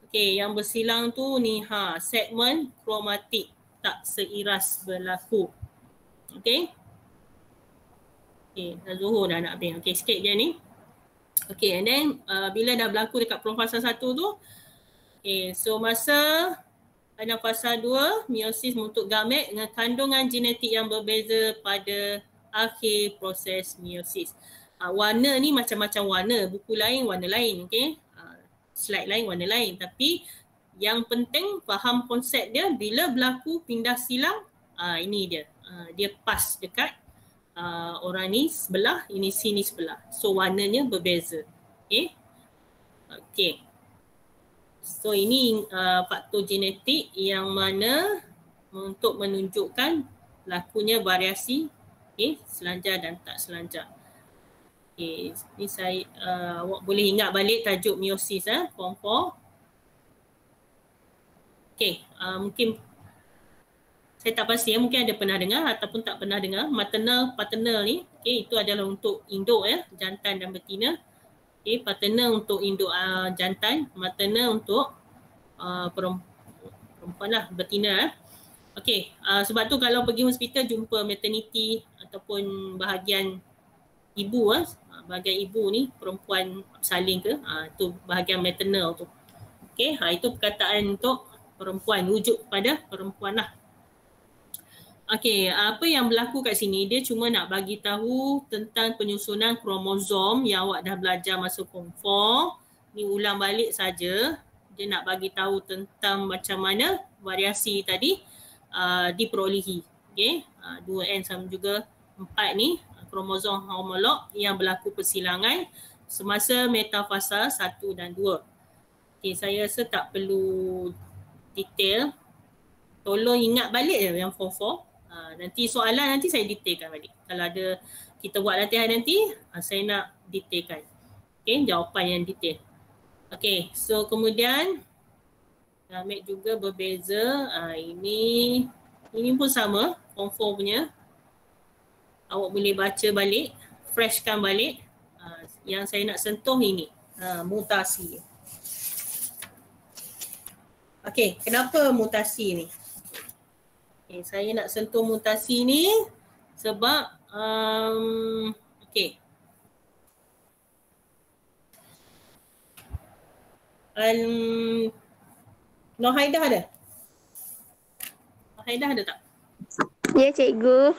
Okay, yang bersilang tu ni segmen kromatik tak seiras berlaku. Okay. Okay, Zuhur dah nak habis. Okay, sikit je ni. Okay, and then bila dah berlaku dekat profasa 1 tu, okay, so masa pada fasa 2, meiosis membentuk gamet dengan kandungan genetik yang berbeza pada akhir proses meiosis. Warna ni macam-macam warna, buku lain warna lain, okey. Slide lain warna lain, tapi yang penting faham konsep dia bila berlaku pindah silang, ini dia. Dia pas dekat orang ni sebelah, ini sini sebelah. So warnanya berbeza. Okey. Okey. So ini faktor genetik yang mana untuk menunjukkan lakunya variasi selanjar dan tak selanjar. Ni saya awak boleh ingat balik tajuk meiosis form 4. Mungkin saya tak pasti mungkin ada pernah dengar ataupun tak pernah dengar. Maternal paternal ni itu adalah untuk induk jantan dan betina. Paternal untuk induk jantan, maternal untuk perempuan lah, betina. Sebab tu kalau pergi hospital jumpa maternity ataupun bahagian ibu, bahagian ibu ni perempuan salin ke, tu bahagian maternal tu. Itu perkataan untuk perempuan, rujuk kepada perempuan lah. Apa yang berlaku kat sini, dia cuma nak bagi tahu tentang penyusunan kromosom yang awak dah belajar masa form 4. Ni ulang balik saja. Dia nak bagi tahu tentang macam mana variasi tadi diperolehi. 2N sama juga 4 ni kromosom homolog yang berlaku persilangan semasa metafasa 1 dan 2. Saya rasa tak perlu detail. Tolong ingat balik je yang form 4. Nanti soalan nanti saya detailkan balik. Kalau ada kita buat latihan nanti, saya nak detailkan. Jawapan yang detail. So kemudian gamet juga berbeza. Ini pun sama, form 4 punya. Awak boleh baca balik, freshkan balik. Yang saya nak sentuh ini, mutasi. Kenapa mutasi ni? Saya nak sentuh mutasi ni sebab Nohaidah ada? Nohaidah ada tak? Ya, cikgu.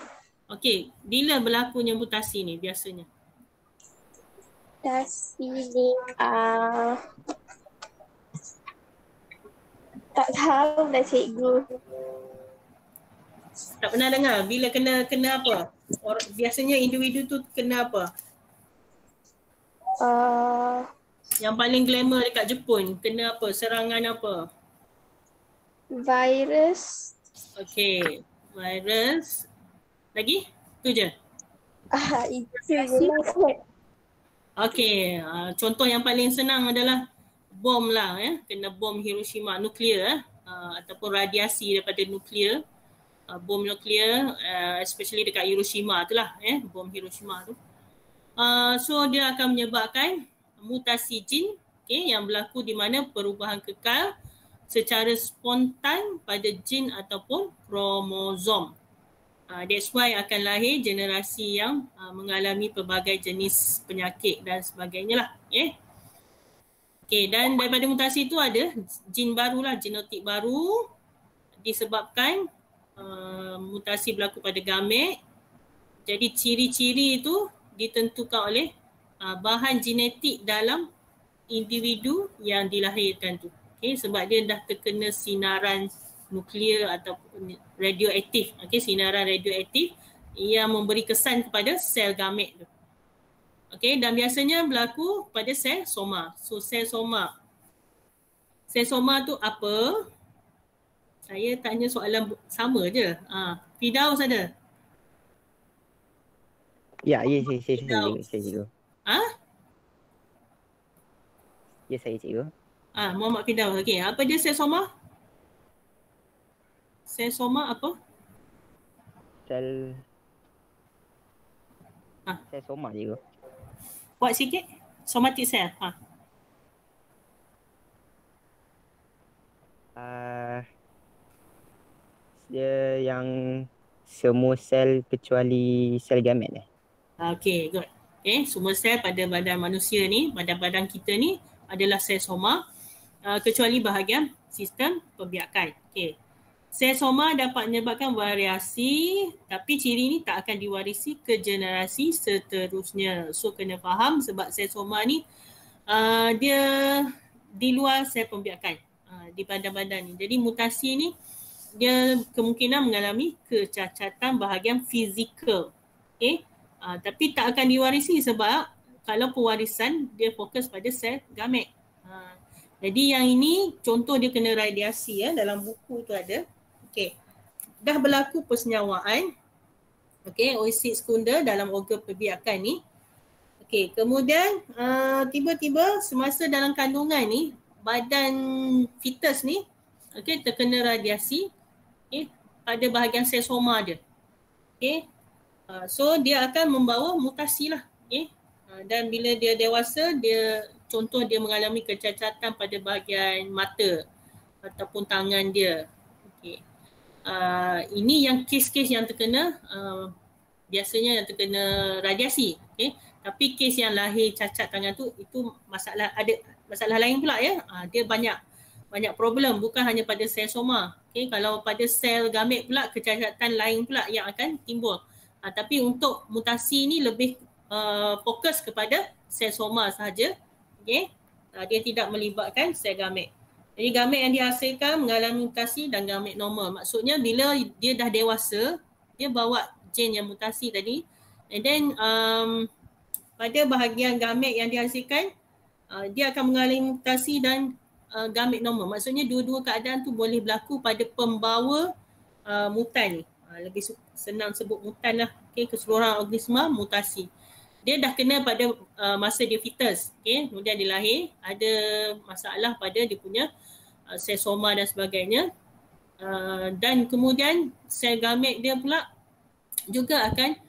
Bila berlakunya mutasi ni biasanya? Mutasi ni tak tahu dah, cikgu. Tak pernah dengar? Bila kena apa? Biasanya individu tu kena apa? Yang paling glamour dekat Jepun, kena apa? Serangan apa? Virus. Virus. Lagi? Itu je? Itu je. Contoh yang paling senang adalah bom lah. Kena bom Hiroshima, nuklear ataupun radiasi daripada nuklear. Bom nuklear, especially dekat Hiroshima tu lah, bom Hiroshima tu. So dia akan menyebabkan mutasi jin yang berlaku di mana perubahan kekal secara spontan pada jin ataupun kromosom. That's why akan lahir generasi yang mengalami pelbagai jenis penyakit dan sebagainya lah. Dan daripada mutasi itu ada jin baru lah, genotik baru disebabkan mutasi berlaku pada gamet. Jadi ciri-ciri itu ditentukan oleh bahan genetik dalam individu yang dilahirkan tu. Sebab dia dah terkena sinaran nuklear ataupun radioaktif. Sinaran radioaktif yang memberi kesan kepada sel gamet tu. Dan biasanya berlaku pada sel soma. So sel soma. Sel soma tu apa? Saya tanya soalan sama je. Firdaus ada? Ya, saya cikgu. Ya, saya cikgu. Muhammad Firdaus. Apa dia sel soma? Sel soma apa? Sel soma cikgu. Buat sikit. Somatic cell. Dia yang semua sel kecuali sel gamet good. Semua sel pada badan manusia ni, badan kita ni adalah sel soma kecuali bahagian sistem pembiakan. Sel soma dapat menyebabkan variasi tapi ciri ni tak akan diwarisi ke generasi seterusnya. So kena faham sebab sel soma ni dia di luar sel pembiakan di badan-badan ni. Jadi mutasi ni dia kemungkinan mengalami kecacatan bahagian fizikal. Okay? Tapi tak akan diwarisi sebab kalau pewarisan dia fokus pada sel gamet. Jadi yang ini contoh dia kena radiasi dalam buku tu ada. Okey. Dah berlaku persenyawaan. Okey, oosit sekunda dalam organ perbiakan ni. Okey, kemudian tiba-tiba semasa dalam kandungan ni badan fetus ni terkena radiasi pada bahagian sel soma dia. Okey. So dia akan membawa mutasi lah. Dan bila dia dewasa, contoh dia mengalami kecacatan pada bahagian mata ataupun tangan dia. Okey. Ini yang kes-kes yang terkena biasanya yang terkena radiasi. Tapi kes yang lahir cacat tangan tu itu ada masalah lain pula ya. Dia banyak problem bukan hanya pada sel soma. Kalau pada sel gamet pula kecacatan lain pula yang akan timbul. Tapi untuk mutasi ni lebih fokus kepada sel soma sahaja. Dia tidak melibatkan sel gamet. Jadi gamet yang dihasilkan mengalami mutasi dan gamet normal. Maksudnya bila dia dah dewasa, dia bawa gen yang mutasi tadi. And then pada bahagian gamet yang dihasilkan, dia akan mengalami mutasi dan gamet normal. Maksudnya dua-dua keadaan tu boleh berlaku pada pembawa mutan ni. Lebih senang sebut mutan lah. Keseluruhan organisma mutasi. Dia dah kena pada masa dia fetus. Kemudian dia lahir, ada masalah pada dia punya sel soma dan sebagainya. Dan kemudian sel gamet dia pula juga akan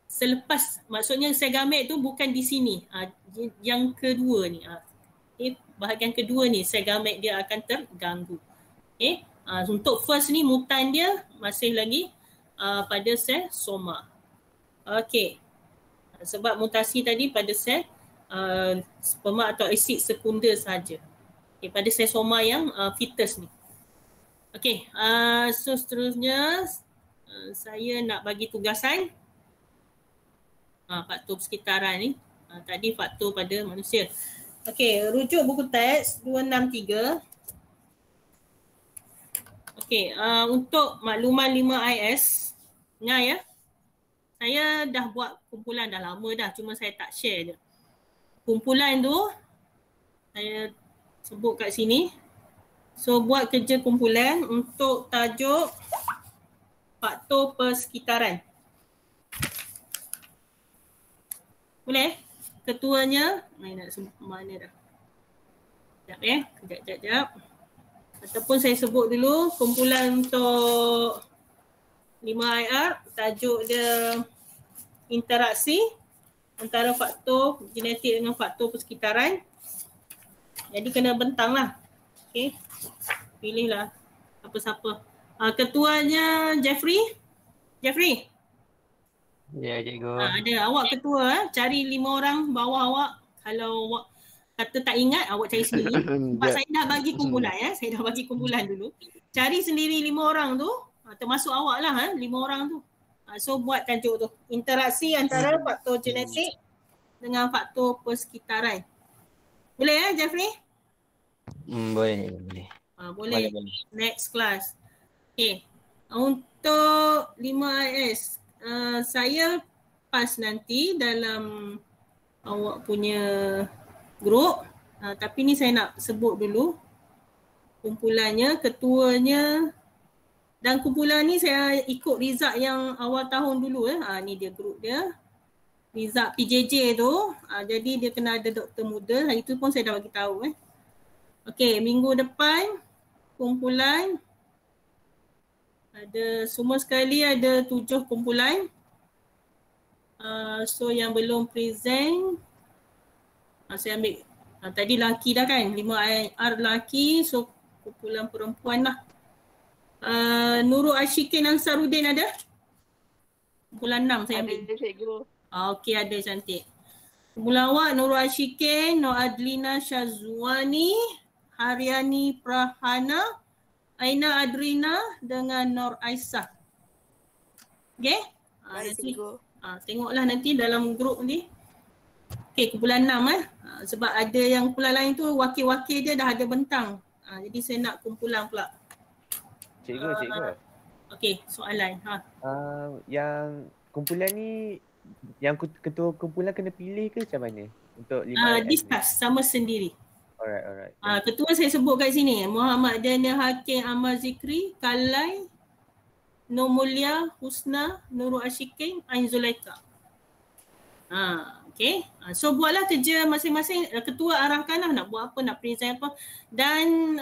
selepas, maksudnya sel gamet tu bukan di sini. Yang kedua ni. Bahagian kedua ni sel gamet dia akan terganggu. Untuk first ni mutan dia masih lagi pada sel soma. Okey. Sebab mutasi tadi pada sel sperma atau asid sekunda sahaja. Pada sel soma yang fetus ni. Okey, so seterusnya saya nak bagi tugasan faktor persekitaran ni. Tadi faktor pada manusia. Okey, rujuk buku teks 263. Okey, untuk makluman 5IS, dengar ya. Saya dah buat kumpulan dah lama dah, cuma saya tak share je. Kumpulan tu saya sebut kat sini. So buat kerja kumpulan untuk tajuk faktor persekitaran. Boleh? Ketuanya, nak sebut mana dah. Sekejap. Ataupun saya sebut dulu kumpulan untuk 5IR, tajuk dia interaksi antara faktor genetik dengan faktor persekitaran. Jadi kena bentang lah. Okay. Pilihlah apa-siapa. Ketuanya Jeffrey. Jeffrey. Ya, cikgu. Ada awak ketua. Cari 5 orang bawah awak. Kalau awak kata tak ingat, awak cari sendiri. Sebab saya dah bagi kumpulan ya. Saya dah bagi kumpulan dulu. Cari sendiri 5 orang tu. Termasuk awak lah 5 orang tu. So buat tajuk tu. Interaksi antara faktor genetik dengan faktor persekitaran. Boleh ya Jeffrey? Boleh. Boleh. Next class. Okay. Untuk 5IS, saya pas nanti dalam awak punya group. Tapi ni saya nak sebut dulu kumpulannya, ketuanya. Dan kumpulan ni saya ikut result yang awal tahun dulu. Ni dia group dia. Result PJJ tu. Jadi dia kena ada doktor muda. Hari tu pun saya dah bagi tahu. Okey, minggu depan kumpulan. Ada semua sekali ada 7 kumpulan. So yang belum present. Saya ambil. Tadi laki dah kan. 5IR laki. So kumpulan perempuan lah. Nurul Ashikin Ansarudin ada? Kumpulan 6 saya ambil. Ada cikgu. Okey, ada, cantik. Kumpulan awak Nurul Ashikin, Nur Adlina Syazwani, Haryani Prahana, Aina Adrina dengan Nur Aisyah. Okay? Tengoklah nanti dalam grup ni. Okay, kumpulan 6 sebab ada yang kumpulan lain tu wakil-wakil dia dah ada bentang. Jadi saya nak kumpulan pula. Cikgu. Okay, soalan. Yang kumpulan ni, yang ketua kumpulan kena pilih ke macam mana? Untuk 5 discuss sama sendiri. Alright. Ketua saya sebut kat sini, Muhammad Daniel Hakim Ahmad Zikri, Kalai, Nur Mulia, Husna, Nurul Ashikin, Ain Zulaika. Okay. So buatlah kerja masing-masing, ketua arahkanlah nak buat apa, nak present apa. Dan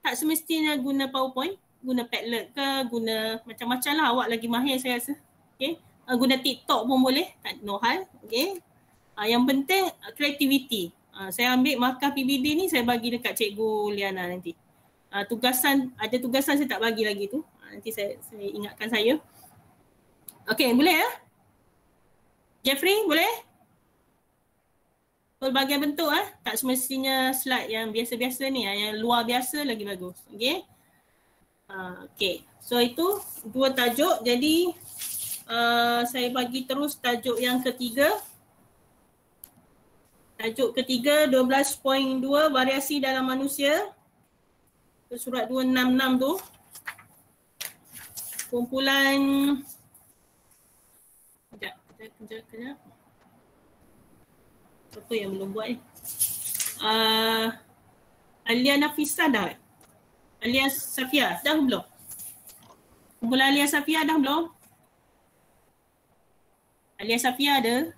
tak semestinya guna PowerPoint, guna Padlet ke, guna macam-macam lah, awak lagi mahir saya rasa. Okay. Guna TikTok pun boleh, tak no hal. Okay. Yang penting kreativiti. Saya ambil markah PBD ni saya bagi dekat Cikgu Liana nanti. Ada tugasan saya tak bagi lagi tu. Nanti saya ingatkan saya. Okay, boleh ya? Jeffrey, boleh? Pelbagai bentuk tak semestinya slide yang biasa-biasa ni, yang luar biasa lagi bagus. Okay. Okay, so itu 2 tajuk. Jadi saya bagi terus tajuk yang ketiga. Tajuk ketiga 12.2 variasi dalam manusia. Surat 266 tu. Kumpulan Kejap. Apa yang belum buat ni? Alia Nafisa dah? Alia Safia dah belum? Kumpulan Alia Safia dah belum? Alia Safia ada?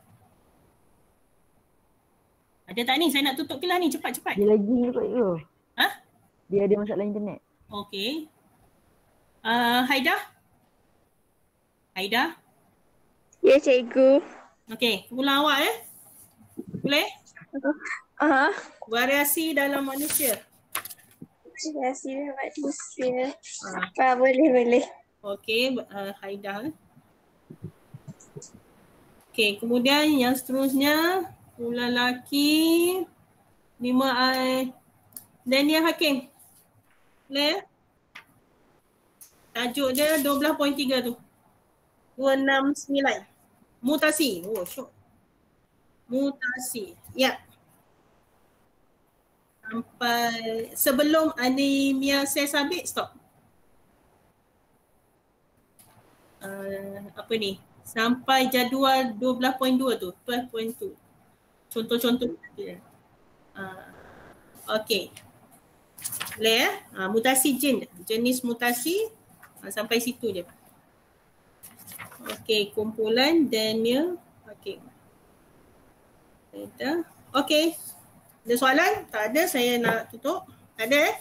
Ada tak ni? Saya nak tutup kelas ni cepat-cepat. Dia lagi ni kot tu. Dia ada masalah internet. Okay. Haida? Ya, cikgu. Okay, kumpulan awak boleh? Variasi dalam manusia. Variasi dalam manusia. Boleh. Okay, Haida. Okay, kemudian yang seterusnya kumpulan lelaki 5 Daniel Hakim. Boleh? Tajuk dia 12.3 tu. 269. Mutasi. Oh, syok. Mutasi. Ya. Sampai sebelum anemia sel sabit, stop. Apa ni? Sampai jadual 12.2 tu. 12.2. Contoh-contoh. Okay. Boleh mutasi jenis mutasi sampai situ je. Okay, kumpulan Daniel Hakim. Okay. Ada soalan? Tak ada, saya nak tutup. Tak ada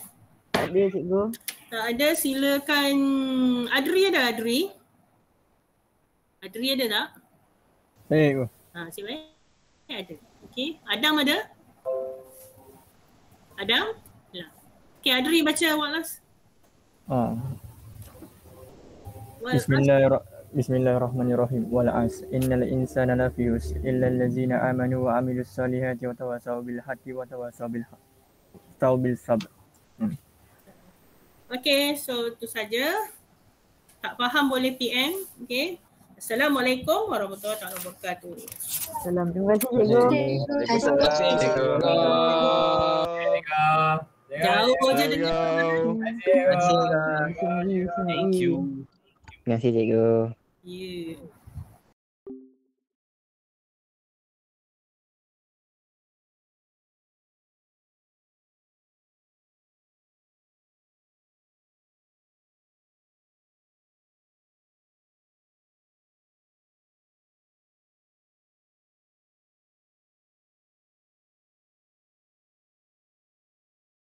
Tak ada, cikgu. Tak ada, silakan. Adri ada? Adri ada tak? Baik, cikgu. Cik baik. Ada. Okay, Adam ada? Adam? Okay, Adri baca awak last. Bismillahirrahmanirrahim. Wal 'asr innal insana lafi khusr illa allazina amanu wa 'amilus solihati wa tawasaw bil haqqi wa tawasaw bil sabr. Okay, so itu saja. Tak faham boleh PM. Okay. Assalamualaikum warahmatullahi wabarakatuh. Salam. Terima kasih, cikgu. Terima kasih, cikgu. Jauh je dengan. Thank you. Terima kasih, cikgu. Yeah.